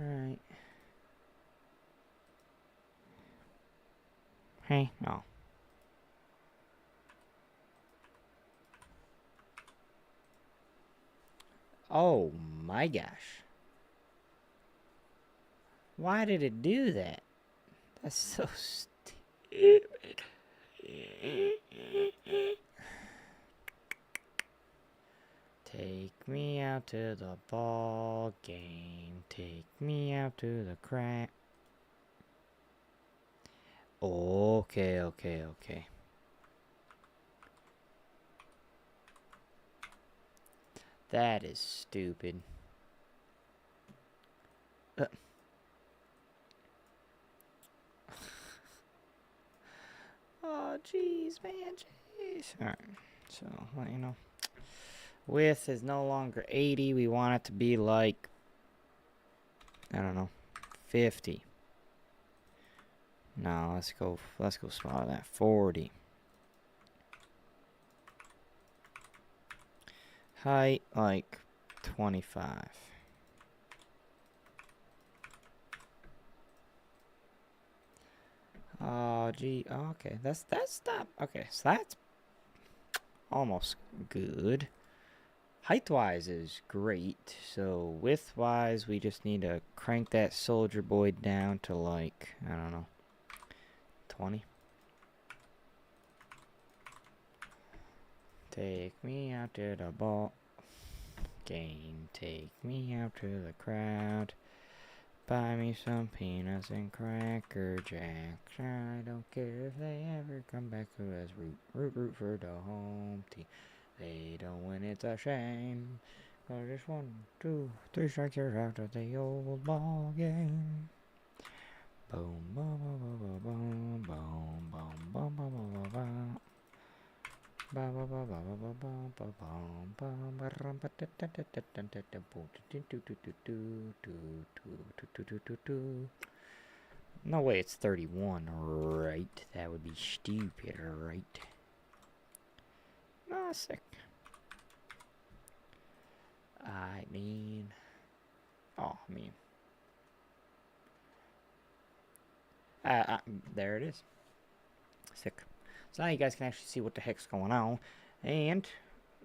Alright. Hey, oh. Oh my gosh. Why did it do that? That's so stupid. Take me out to the ball game. Take me out to the crack. Okay, okay, okay. That is stupid. Oh, jeez, man, jeez. Alright, so, well, you know. Width is no longer 80. We want it to be like, I don't know, 50. No, let's go smaller than that. 40. Height, like 25. Oh, gee. Oh, okay. That's not. Okay, so that's almost good. Height-wise is great. So width-wise, we just need to crank that soldier boy down to like, I don't know, 20. Take me out to the ball game. Take me out to the crowd. Buy me some peanuts and Cracker Jacks. I don't care if they ever come back. Who has root for the home team? They don't win, it's a shame. Cause it's 1, 2, 3 strikes you're out of the old ball game. Boom, boom, boom, boom, boom, boom, boom, boom, boom, boom, boom. No way it's 31, right? That would be stupid, right? Ah, sick. I mean... Oh, I mean... there it is. Sick. So now you guys can actually see what the heck's going on. And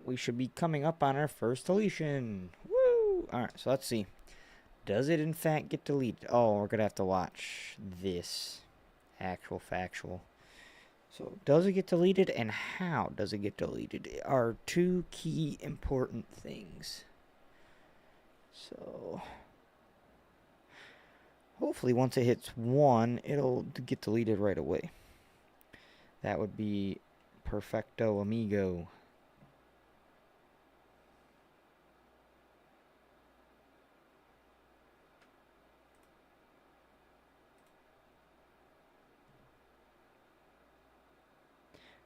we should be coming up on our first deletion. Woo! Alright, so let's see. Does it in fact get deleted? Oh, we're gonna have to watch this. Actual factual. So, does it get deleted and how does it get deleted are two key important things. So, hopefully once it hits 1, it'll get deleted right away. That would be perfecto amigo.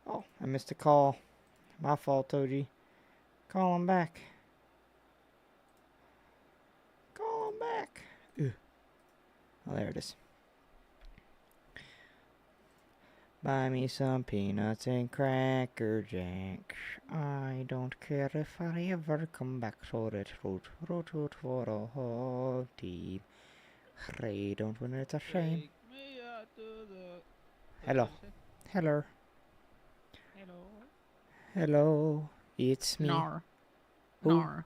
Oh, I missed a call. My fault, Toji. Call him back. Call him back. Ugh. Oh, there it is. Buy me some peanuts and Cracker Jacks. I don't care if I ever come back to it. Root for a whole team. Hey, don't win, it's a shame. Take me out to the. Hello. Hello. Hello. Hello. It's me. Nar. Who? Nar.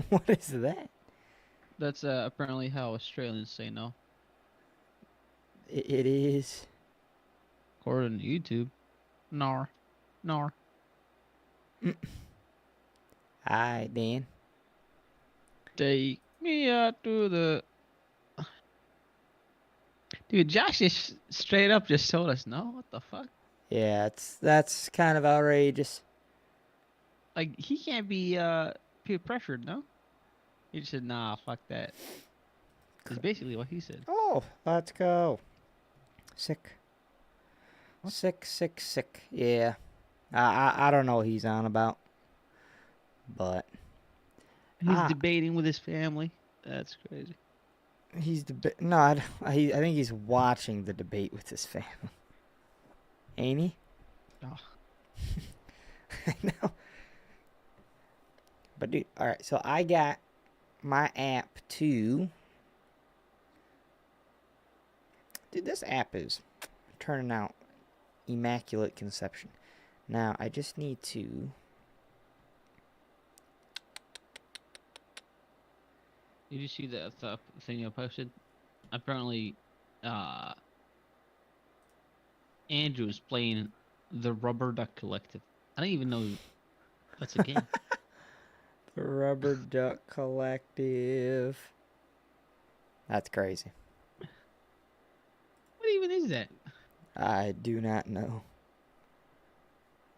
What is that? That's apparently how Australians say no. It is. According to YouTube. Nar. Nar. Hi, Dan. Take me out to the. Dude, Josh just straight up just told us no. What the fuck? Yeah, that's kind of outrageous. Like he can't be peer pressured, no? He just said nah, fuck that. That's basically what he said. Oh, let's go. Sick. What? Sick. Yeah. I don't know what he's on about. But He's debating with his family. That's crazy. he's no, I think he's watching the debate with his family. Ain't he? Oh. I know. But dude, alright, so I got my app too. Dude, this app is turning out immaculate conception. Now, I just need to... Did you see the thing I posted? Apparently, Andrew's playing the Rubber Duck Collective. I don't even know that's a game. The Rubber Duck Collective. That's crazy. What even is that? I do not know.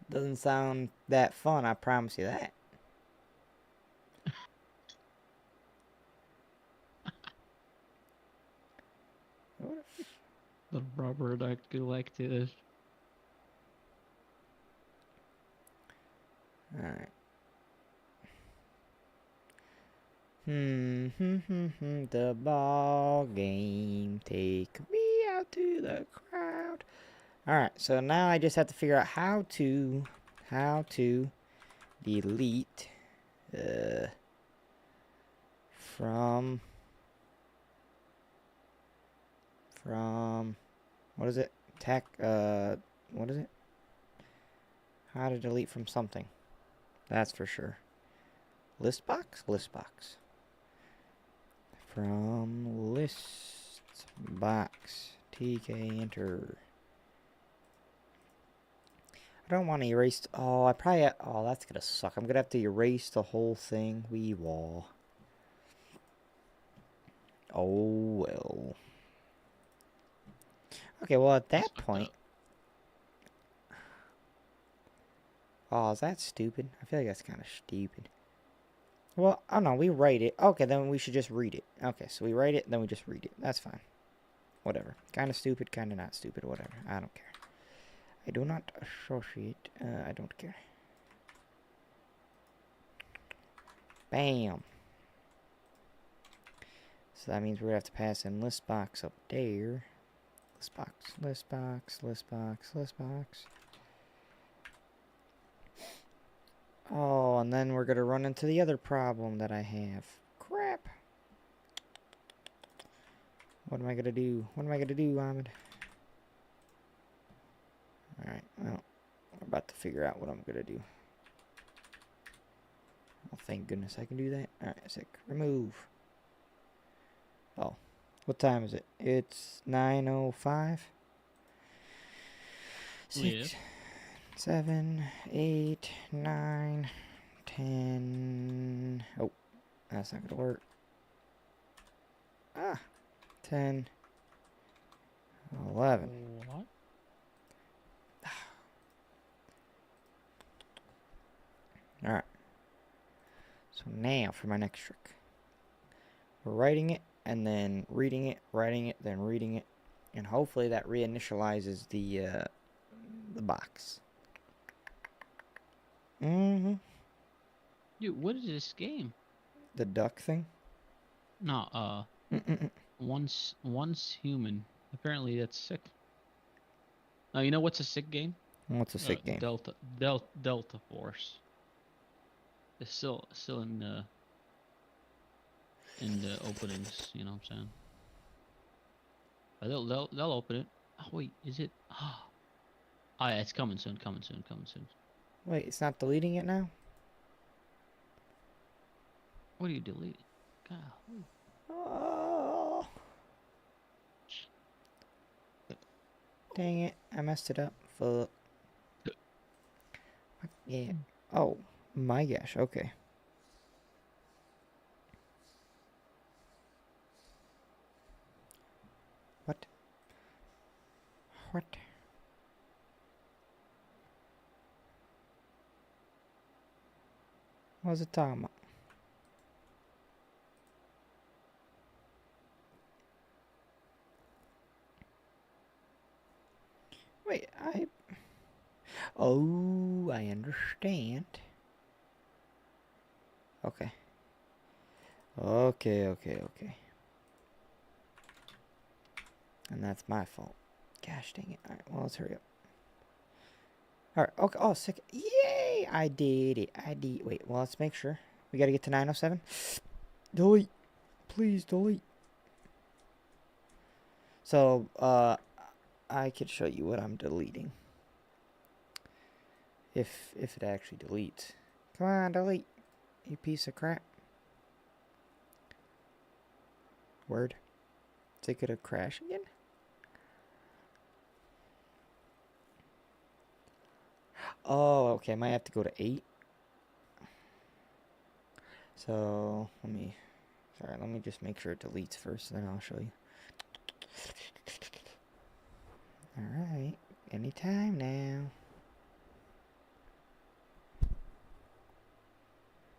Doesn't sound that fun, I promise you that. The Rubber Duck Collective. Alright. The ball game. Take me out to the crowd. Alright, so now I just have to figure out how to delete from what is it? What is it? How to delete from something. That's for sure. List box? List box. From list box. TK enter. I don't want to erase... Oh, I probably... Oh, that's going to suck. I'm going to have to erase the whole thing. Wee wall. Oh, well. Okay, well, at that point... Oh, is that stupid? I feel like that's kind of stupid. Well, oh no, we write it. Okay, then we should just read it. Okay, so we write it, then we just read it. That's fine. Whatever. Kind of stupid, kind of not stupid, whatever. I don't care. I do not associate. I don't care. Bam. So that means we're going to have to pass in list box up there. List box, list box, list box, list box. Oh, and then we're going to run into the other problem that I have. Crap. What am I going to do? What am I going to do, Ahmed? Alright, well, we're about to figure out what I'm going to do. thank goodness I can do that. Alright, sick. Remove. Oh. What time is it? It's 9:05. Yeah. 6, 7, 8, 9, 10. Oh, that's not gonna work. 10, 11. What? Alright. So now for my next trick. We're writing it, and then reading it, writing it, then reading it. And hopefully that reinitializes the box. Mm-hmm. Dude, what is this game? The duck thing? No, Mm-mm-mm. once human. Apparently that's sick. Oh, you know what's a sick game? What's a sick game? Delta Force. It's still in the openings. You know what I'm saying? But they'll open it. Oh wait, is it? Oh yeah, it's coming soon. Coming soon. Coming soon. Wait, it's not deleting it now? What do you delete? God. Oh, dang it. I messed it up. Fuck. Yeah. Oh, my gosh. Okay. What? What? What was it talking about? Wait, Oh, I understand. Okay. Okay. And that's my fault. Gosh dang it. Alright, well, let's hurry up. Alright, okay. Oh, sick. Yay! I did it. Wait, well, let's make sure. We gotta get to 9:07. Delete. Please delete. So, I could show you what I'm deleting. If it actually deletes. Come on, delete. You piece of crap. Word. Is it gonna crash again? Oh, okay. I might have to go to 8. So, let me just make sure it deletes first, then I'll show you. Alright. Anytime now.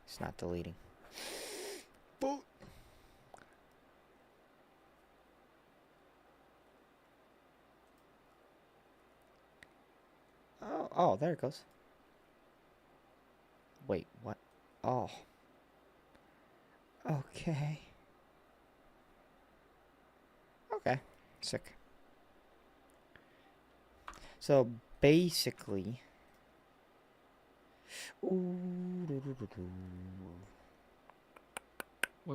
It's not deleting. Boot. Oh, there it goes. Wait, what? Oh. Okay. Okay. Sick. So, basically... What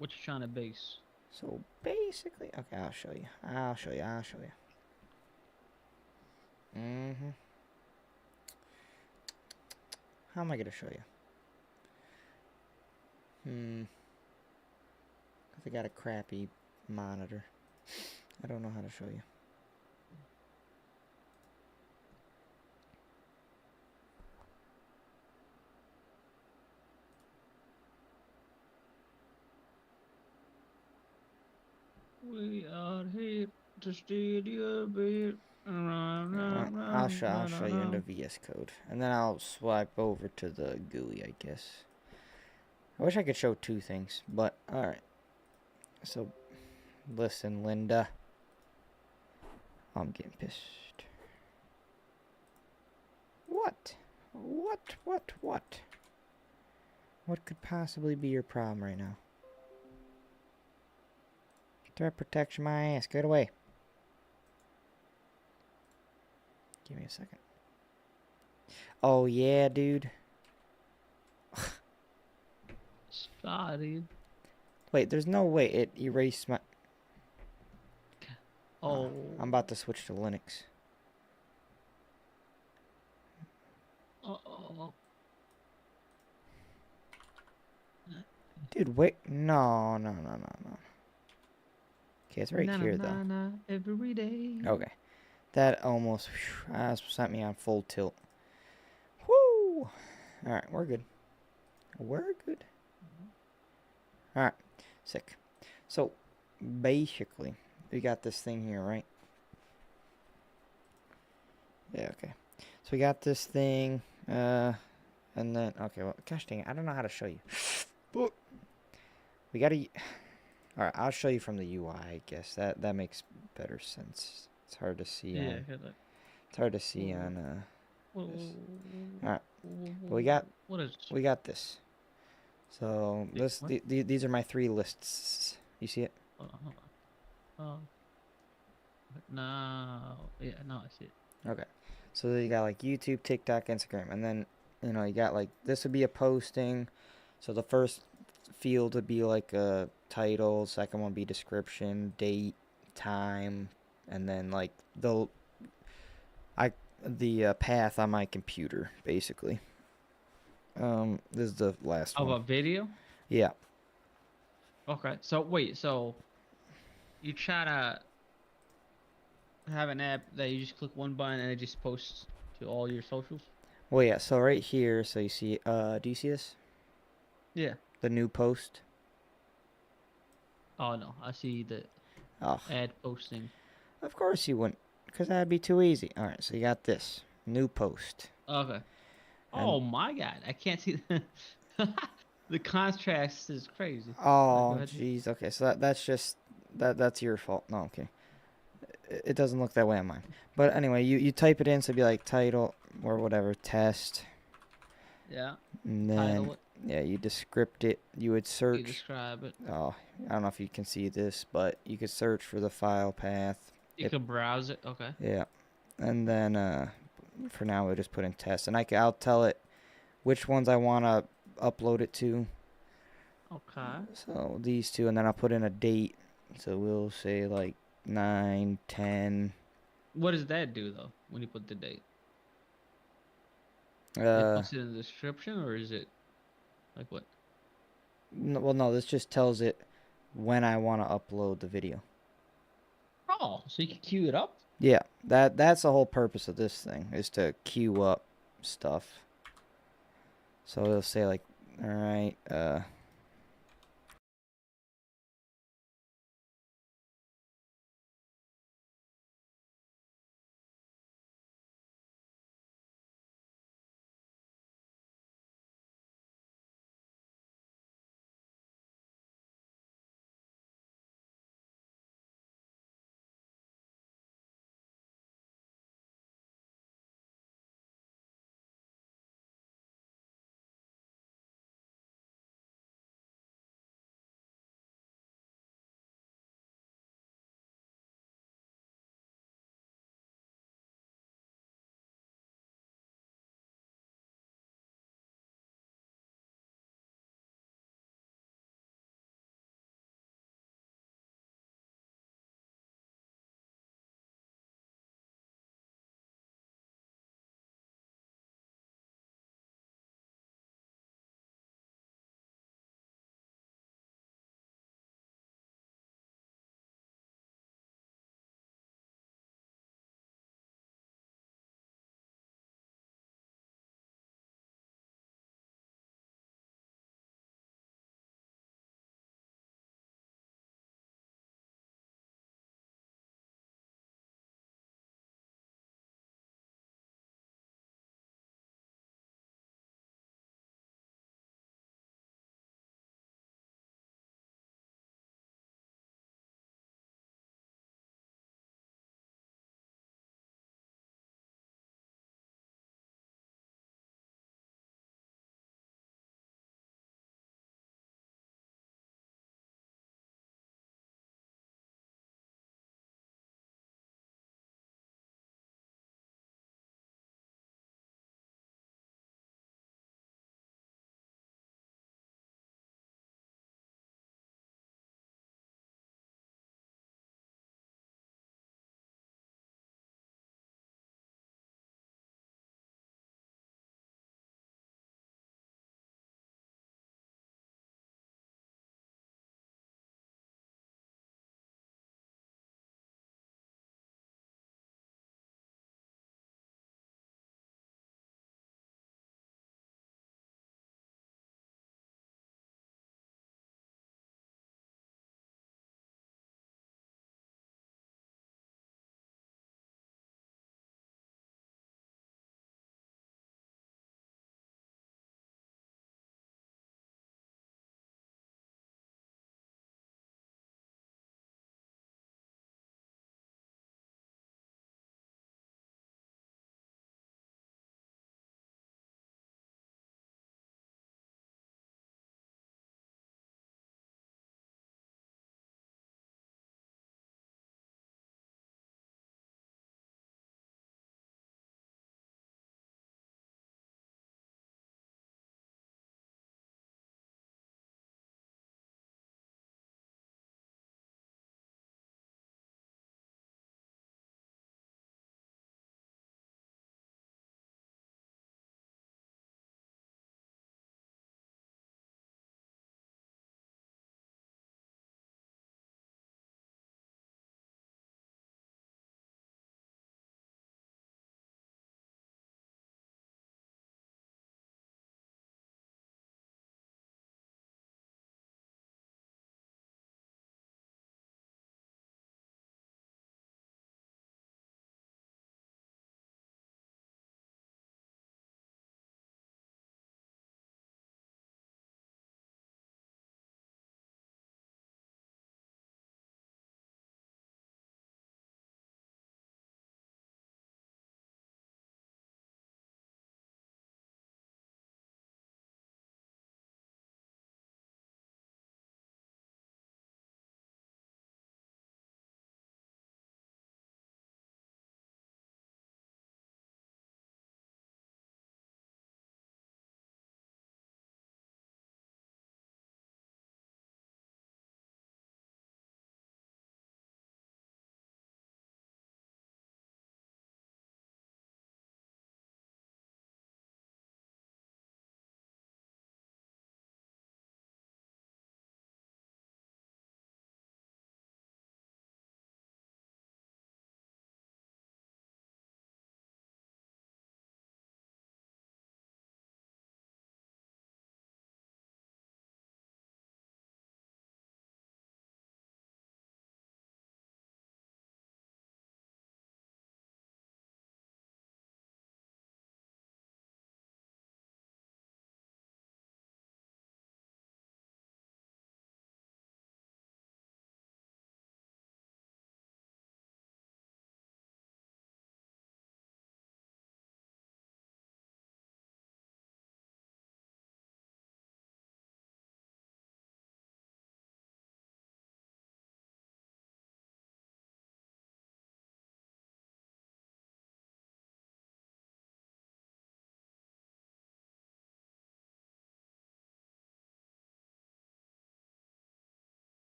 you trying to base? So, basically... Okay, I'll show you. Mm-hmm. How am I going to show you? Because I got a crappy monitor. I don't know how to show you. We are here to steal your beer. I'll show you into VS Code. And then I'll swipe over to the GUI, I guess. I wish I could show 2 things, but alright. So, listen, Linda. I'm getting pissed. What? What could possibly be your problem right now? Threat protection, my ass. Get away. Give me a second. Oh, yeah, dude. Spotted. Wait, there's no way it erased my... Oh. I'm about to switch to Linux. Uh-oh. Dude, wait. No, no, no, no, no. Okay, it's right Na na here, na though. na every day. Okay. That almost sent me on full tilt. Woo! Alright, we're good. We're good. Alright, sick. So, basically, we got this thing here, right? Yeah, okay. So we got this thing, and then, okay, well, gosh dang it, I don't know how to show you. We gotta, alright, I'll show you from the UI, I guess. That makes better sense. It's hard to see Yeah, on, 'cause like, it's hard to see whoa, on, whoa, this. whoa, Alright, but whoa, what is we got this. So, wait, what? these are my 3 lists. You see it? Hold on. Oh, no, yeah, no, I see it. Okay. So you got like YouTube, TikTok, Instagram, and then you got like this would be a posting. So the first field would be like a title, second one would be description, date, time, and then like I the path on my computer basically. This is the last How one. about video? Yeah. Okay, so wait, so you try to have an app that you just click one button and it just posts to all your socials? Well, yeah. So right here, so you see, do you see this? Yeah. The new post. Oh no, I see the Oh, ad posting. of course you wouldn't, because that'd be too easy. All right. So you got this new post, Okay. and Oh my God, I can't see the the contrast is crazy. Go oh, ahead. jeez. Okay, so that's just that's your fault. No, okay. It doesn't look that way on mine. But anyway, you type it in, so it'd be like title or whatever, test, Yeah. and then Title it. yeah, you descript it. You would You search. describe it. Oh, I don't know if you can see this, but you could search for the file path. You It can browse it. Okay. yeah, and then for now we'll just put in test, and I'll tell it which ones I want to upload it to. Okay. So these two, and then I'll put in a date. So we'll say like 9, 10. What does that do though when you put the date? It Uh, puts it in the description or is it like what? well, no, this just tells it when I want to upload the video. Oh, so you can queue it up? Yeah, that's the whole purpose of this thing is to queue up stuff. So it'll say like, all right,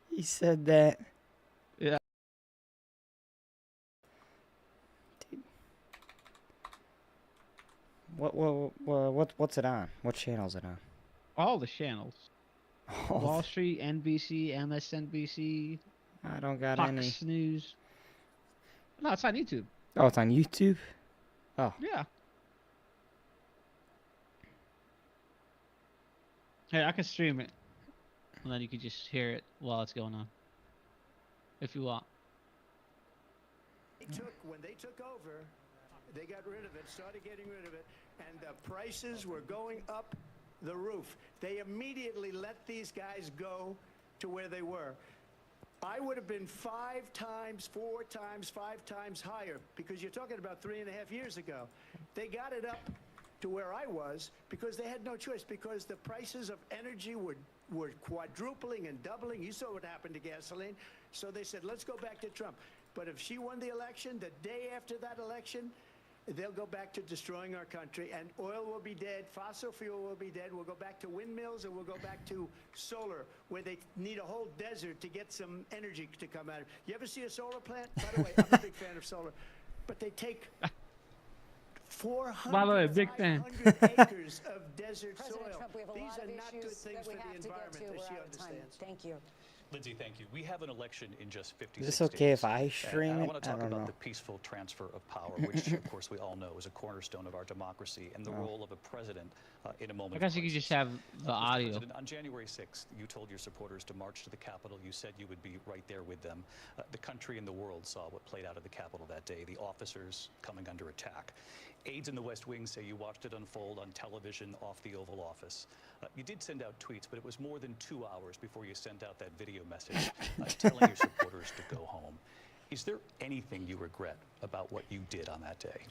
He said that. Yeah. What's it on? What channel's it on? All the channels. Oh, Wall Street, NBC, MSNBC, I don't got any. Fox News. No, it's on YouTube. Oh, it's on YouTube? Oh. Yeah. Hey, I can stream it. And then you can just hear it while it's going on. If you want. When they took over, they got rid of it, started getting rid of it, and the prices were going up the roof. They immediately let these guys go to where they were. I would have been 5 times, 4 times, 5 times higher, because you're talking about 3.5 years ago. They got it up to where I was because they had no choice, because the prices of energy were quadrupling and doubling. You saw what happened to gasoline. So they said, let's go back to Trump. But if she won the election, the day after that election, they'll go back to destroying our country, and oil will be dead, fossil fuel will be dead, we'll go back to windmills, and we'll go back to solar, where they need a whole desert to get some energy to come out of it. You ever see a solar plant? By the way, I'm a big fan of solar. But they take 400, By the way, big fan. 500 acres of desert President soil. Trump, we have a These lot are of not good issues things that for we the have to get environment, to. as We're she out of time. understands. Thank you. Lindsay, thank you. We have an election in just 56 Is this okay if days. I stream And I it? want to I talk don't about know. the peaceful transfer of power, which, of course, we all know is a cornerstone of our democracy, and the role of a president in a moment I guess of you could crisis. just have the Mr. audio. President, on January 6th, you told your supporters to march to the Capitol. You said you would be right there with them. The country and the world saw what played out at the Capitol that day, the officers coming under attack. Aides in the West Wing say you watched it unfold on television off the Oval Office. You did send out tweets, but it was more than 2 hours before you sent out that video message telling your supporters to go home. Is there anything you regret about what you did on that day?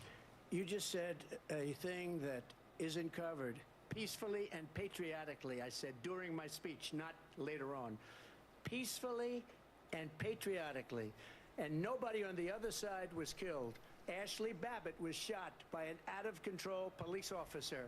You just said a thing that isn't covered. Peacefully and patriotically, I said during my speech, not later on. Peacefully and patriotically. And nobody on the other side was killed. Ashley Babbitt was shot by an out-of-control police officer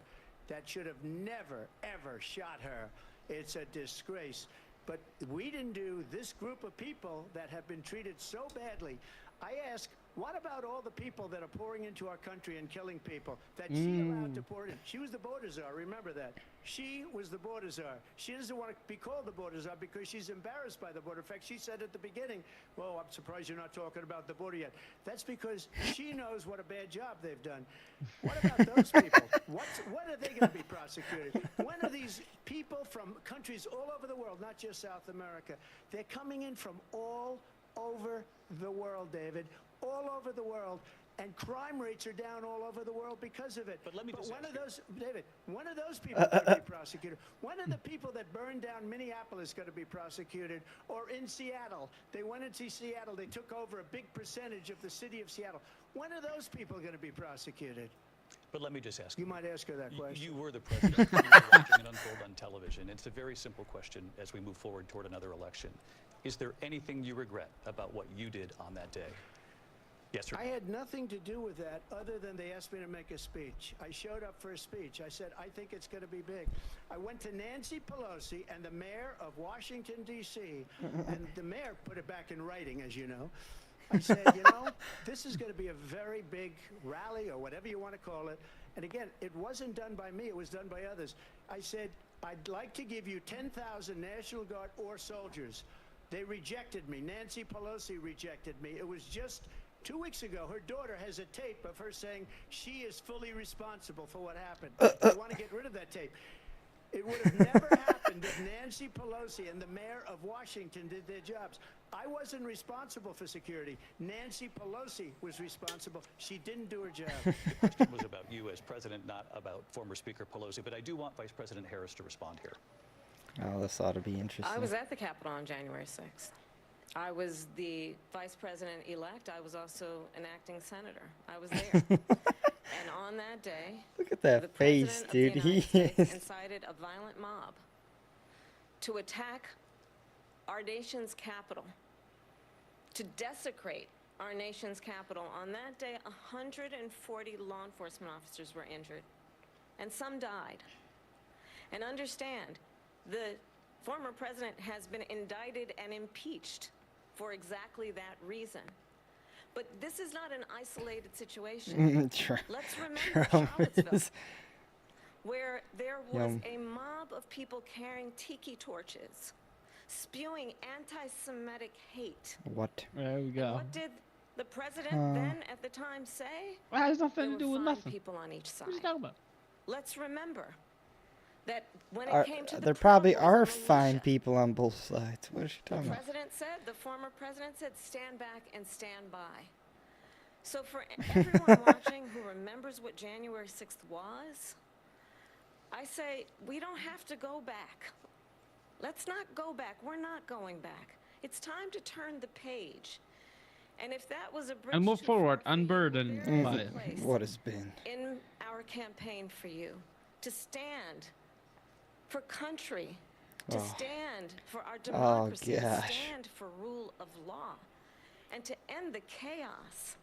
that should have never, ever shot her. It's a disgrace. But we didn't do this group of people that have been treated so badly. I ask, what about all the people that are pouring into our country and killing people that she allowed to pour in? She was the border czar, remember that. She was the border czar. She doesn't want to be called the border czar because she's embarrassed by the border. In fact, she said at the beginning, well, I'm surprised you're not talking about the border yet. That's because she knows what a bad job they've done. What about those people? When are they going to be prosecuted? When are these people from countries all over the world, not just South America, they're coming in from all over the world, David, all over the world, and crime rates are down all over the world because of it. But let me just when ask are you- those, David, when are those people going to be prosecuted? When are the people that burned down Minneapolis going to be prosecuted? Or in Seattle, they went into Seattle, they took over a big percentage of the city of Seattle. When are those people going to be prosecuted? But let me just ask You might ask her that question. You were the president. You were watching it unfold on television. It's a very simple question as we move forward toward another election. Is there anything you regret about what you did on that day? Yes, or no? I had nothing to do with that other than they asked me to make a speech. I showed up for a speech. I said, I think it's going to be big. I went to Nancy Pelosi and the mayor of Washington, D.C., and the mayor put it back in writing, as you know. I said, you know, this is going to be a very big rally or whatever you want to call it. And again, it wasn't done by me. It was done by others. I said, I'd like to give you 10,000 National Guard or soldiers. They rejected me. Nancy Pelosi rejected me. It was just 2 weeks ago. Her daughter has a tape of her saying she is fully responsible for what happened. They want to get rid of that tape. It would have never happened if Nancy Pelosi and the mayor of Washington did their jobs. I wasn't responsible for security. Nancy Pelosi was responsible. She didn't do her job. The question was about you as president, not about former Speaker Pelosi. But I do want Vice President Harris to respond here. Oh, this ought to be interesting. I was at the Capitol on January 6th. I was the vice president-elect. I was also an acting senator. I was there. And on that day, Look at the that face, president dude. of the He United States is. incited a violent mob to attack our nation's capital, to desecrate our nation's capital. On that day, 140 law enforcement officers were injured, and some died. And understand, the former president has been indicted and impeached for exactly that reason. But this is not an isolated situation. Let's remember Charlottesville, where there was a mob of people carrying tiki torches, spewing anti-Semitic hate. What? There we And go. what did the president then at the time say? Well, it has There nothing were to do with 5 nothing. people on each side. What are you talking about? Let's remember that when it came to the There probably Proud Boys are and fine militia, people on both sides. What is she the talking about? president said, the former president said, stand back and stand by. So for everyone watching who remembers what January 6th was, I say we don't have to go back. Let's not go back. We're not going back. It's time to turn the page. And if that was a bridge And move too forward, far for you, unburdened there is by a it. place What has been? in our campaign for you to stand for country, to stand for our democracy, to gosh. stand for rule of law, and to end the chaos,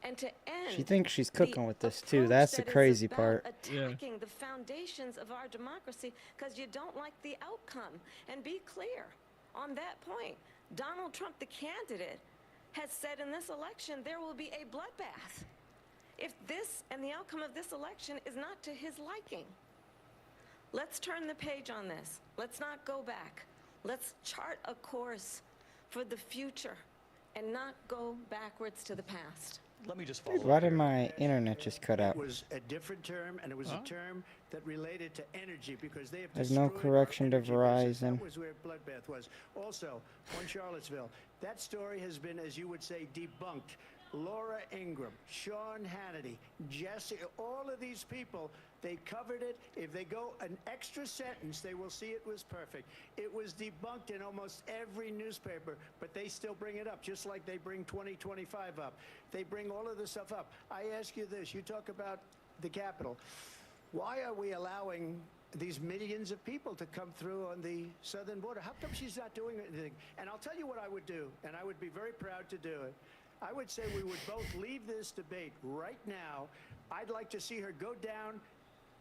and to end. She thinks she's the cooking with this too. approach That's the that is crazy about part. Attacking the foundations of our democracy because you don't like the outcome. And be clear on that point. Donald Trump, the candidate, has said in this election there will be a bloodbath if this and the outcome of this election is not to his liking. Let's turn the page on this. Let's not go back. Let's chart a course for the future and not go backwards to the past. Let me just follow Why up did here. my internet just cut out? It was a different term, and it was a term that related to energy because they have There's no destroyed our correction to energy business. Verizon. That was where bloodbath was. Also, on Charlottesville, that story has been, as you would say, debunked. Laura Ingraham, Sean Hannity, Jesse, all of these people, they covered it. If they go an extra sentence, they will see it was perfect. It was debunked in almost every newspaper, but they still bring it up, just like they bring 2025 up. They bring all of this stuff up. I ask you this, you talk about the Capitol. Why are we allowing these millions of people to come through on the southern border? How come she's not doing anything? And I'll tell you what I would do, and I would be very proud to do it. I would say we would both leave this debate right now. I'd like to see her go down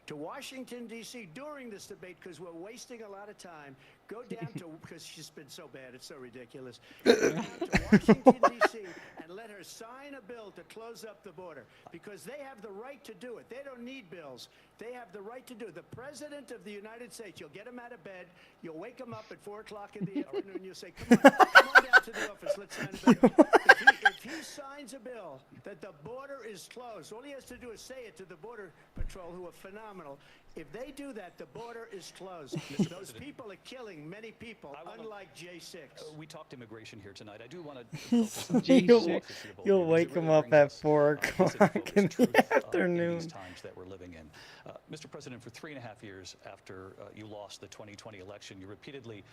to Washington, D.C. during this debate because we're wasting a lot of time. Go down to, because she's been so bad, it's so ridiculous. Go down to Washington, D.C. and let her sign a bill to close up the border because they have the right to do it. They don't need bills. They have the right to do it. The President of the United States, you'll get him out of bed, you'll wake him up at 4 o'clock in the afternoon, you'll say, come on down to the office, let's sign a bill. If he signs a bill that the border is closed, all he has to do is say it to the Border Patrol, who are phenomenal. If they do that, the border is closed. Those people are killing many people, unlike J6. We talked immigration here tonight. I do want to You'll wake him up at 4 o'clock in the afternoon. These times that we're living in. Mr. President, for 3.5 years after you lost the 2020 election, you repeatedly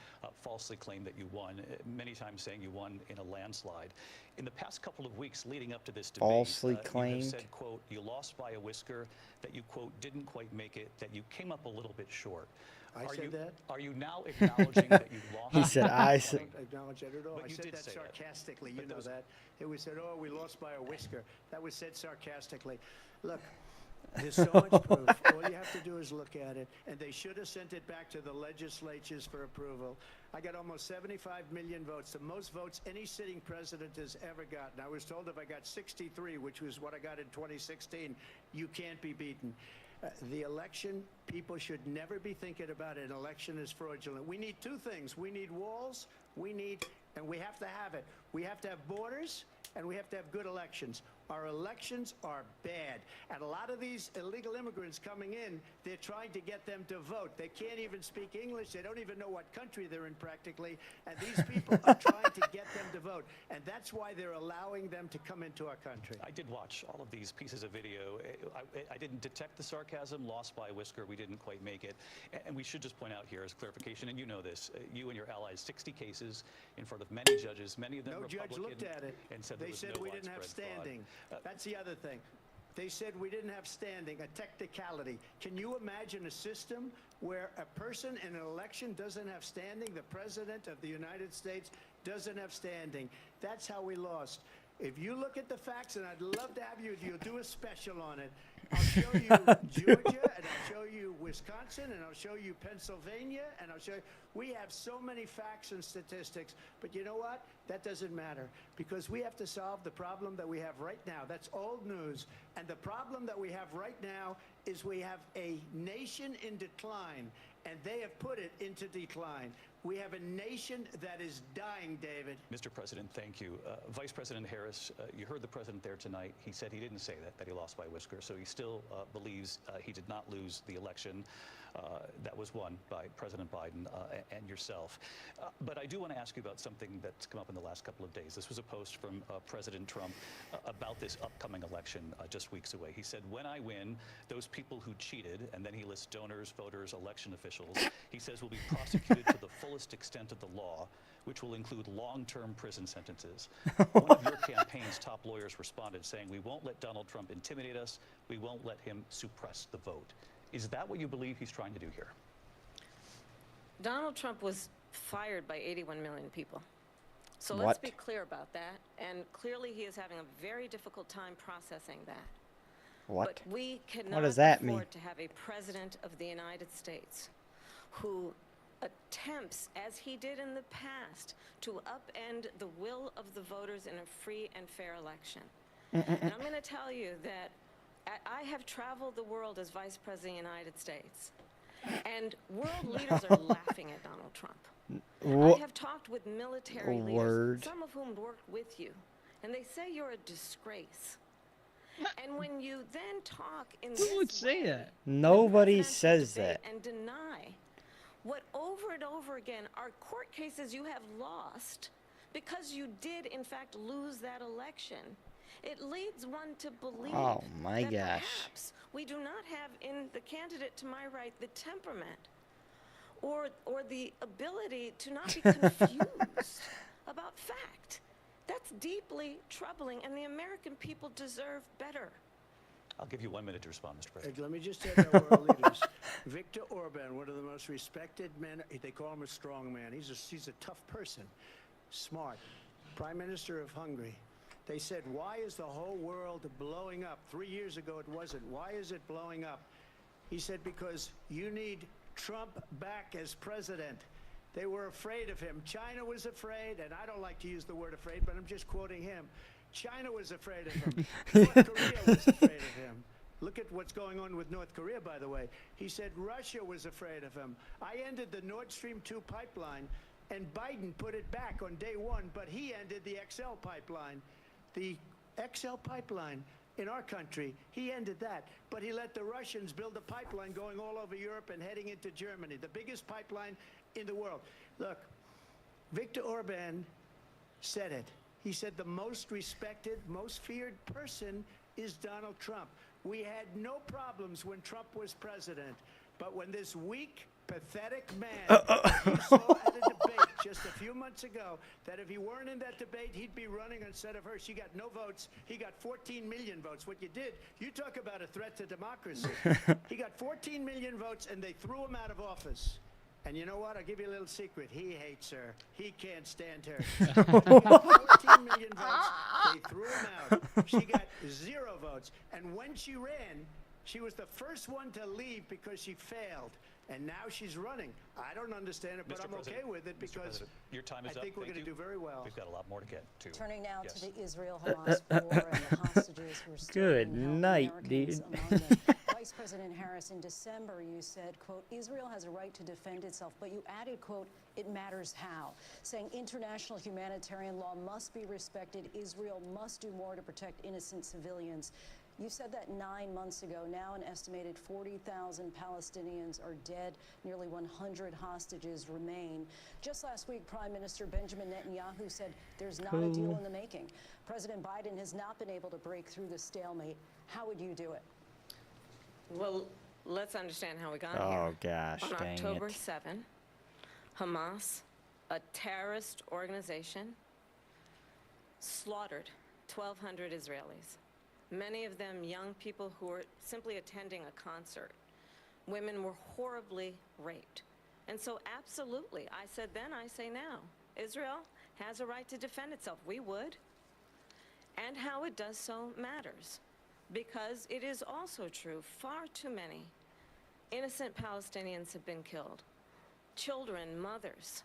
falsely claimed that you won, many times saying you won in a landslide. In the past couple of weeks leading up to this debate, Falsely you have claimed? said, quote, you lost by a whisker, that you, quote, didn't quite make it, that you came up a little bit short. I said that? Are you now acknowledging that you lost? He said, I I said. don't acknowledge that at all. But I you said did that say that. sarcastically. You But know those- that. It was said, oh, we lost by a whisker. That was said sarcastically. Look, there's so much proof. All you have to do is look at it. And they should have sent it back to the legislatures for approval. I got almost 75 million votes, the most votes any sitting president has ever gotten. I was told if I got 63, which was what I got in 2016, you can't be beaten. The election, people should never be thinking about an election as fraudulent. We need two things. We need walls, and we have to have it. We have to have borders, and we have to have good elections. Our elections are bad. And a lot of these illegal immigrants coming in, they're trying to get them to vote. They can't even speak English. They don't even know what country they're in practically. And these people are trying to get them to vote. And that's why they're allowing them to come into our country. I did watch all of these pieces of video. I didn't detect the sarcasm, lost by a whisker. We didn't quite make it. And we should just point out here as clarification, and you know this, you and your allies, 60 cases in front of many judges, many of them No Republican. judge looked at it. And said They there was said no we didn't have widespread fraud. standing. That's the other thing. They said we didn't have standing, a technicality. Can you imagine a system where a person in an election doesn't have standing? The President of the United States doesn't have standing. That's how we lost. If you look at the facts, and I'd love to have you, you'll do a special on it. I'll show you Georgia, and I'll show you Wisconsin, and I'll show you Pennsylvania, and I'll show you. We have so many facts and statistics, but you know what? That doesn't matter, because we have to solve the problem that we have right now. That's old news. And the problem that we have right now is we have a nation in decline, and they have put it into decline. We have a nation that is dying, David. Mr. President, thank you. Vice President Harris, you heard the president there tonight. He said he didn't say that he lost by a whisker. So he still believes he did not lose the election that was won by President Biden and yourself. But I do want to ask you about something that's come up in the last couple of days. This was a post from President Trump about this upcoming election just weeks away. He said, when I win, those people who cheated, and then he lists donors, voters, election officials, he says will be prosecuted to the fullest extent of the law, which will include long-term prison sentences. One of your campaign's top lawyers responded saying, we won't let Donald Trump intimidate us. We won't let him suppress the vote. Is that what you believe he's trying to do here? Donald Trump was fired by 81 million people. So What? let's be clear about that. And clearly he is having a very difficult time processing that. What? But we cannot does that afford mean? to have a president of the United States who attempts, as he did in the past, to upend the will of the voters in a free and fair election. And I'm going to tell you that I have traveled the world as Vice President of the United States, and world leaders are laughing at Donald Trump. I have talked with military leaders, some of whom worked with you, and they say you're a disgrace. And when you then talk in Who this would say way, that? Nobody presidential says debate that. and deny what over and over again are court cases you have lost because you did in fact lose that election. It leads one to believe Oh my that gosh. perhaps we do not have in the candidate to my right the temperament or the ability to not be confused about fact. That's deeply troubling, and the American people deserve better. I'll give you 1 minute to respond, Mr. President. Let me just tell you our world leaders. Viktor Orban, one of the most respected men, they call him a strong man. He's a tough person, smart. Prime Minister of Hungary. They said, why is the whole world blowing up? 3 years ago it wasn't. Why is it blowing up? He said, because you need Trump back as president. They were afraid of him. China was afraid, and I don't like to use the word afraid, but I'm just quoting him. China was afraid of him. North Korea was afraid of him. Look at what's going on with North Korea, by the way. He said Russia was afraid of him. I ended the Nord Stream 2 pipeline, and Biden put it back on day one, but he ended the XL pipeline. The XL pipeline in our country, he ended that. But he let the Russians build a pipeline going all over Europe and heading into Germany, the biggest pipeline in the world. Look, Viktor Orban said it. He said the most respected, most feared person is Donald Trump. We had no problems when Trump was president, but when this weak, pathetic man you saw at a debate just a few months ago, that if he weren't in that debate, he'd be running instead of her. She got no votes. He got 14 million votes. What you did, you talk about a threat to democracy. He got 14 million votes, and they threw him out of office. And you know what? I'll give you a little secret. He hates her. He can't stand her. He got 14 million votes. They threw him out. She got 0 votes. And when she ran, she was the first one to leave because she failed. And now she's running. I don't understand it, but Mr. I'm okay President, with it Mr. because President, your time is I think up. we're Thank going to you. do very well. We've got a lot more to get to. Turning now Yes. to the Israel-Hamas war and the hostages who are still Good being held, night, Americans dude. among them. Vice President Harris, in December, you said, quote, Israel has a right to defend itself, but you added, quote, it matters how, saying international humanitarian law must be respected. Israel must do more to protect innocent civilians. You said that 9 months ago. Now an estimated 40,000 Palestinians are dead. Nearly 100 hostages remain. Just last week, Prime Minister Benjamin Netanyahu said there's not a deal in the making. President Biden has not been able to break through the stalemate. How would you do it? Well, let's understand how we got here. Oh gosh, On dang October it. 7, Hamas, a terrorist organization, slaughtered 1,200 Israelis. Many of them young people who were simply attending a concert. Women were horribly raped. And so absolutely, I said then, I say now, Israel has a right to defend itself. We would. And how it does so matters, because it is also true far too many innocent Palestinians have been killed. Children, mothers.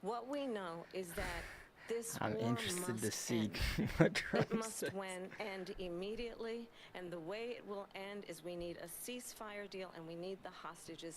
What we know is that this I'm war interested to must see end. what Trump It must says. end immediately, and the way it will end is we need a ceasefire deal and we need the hostages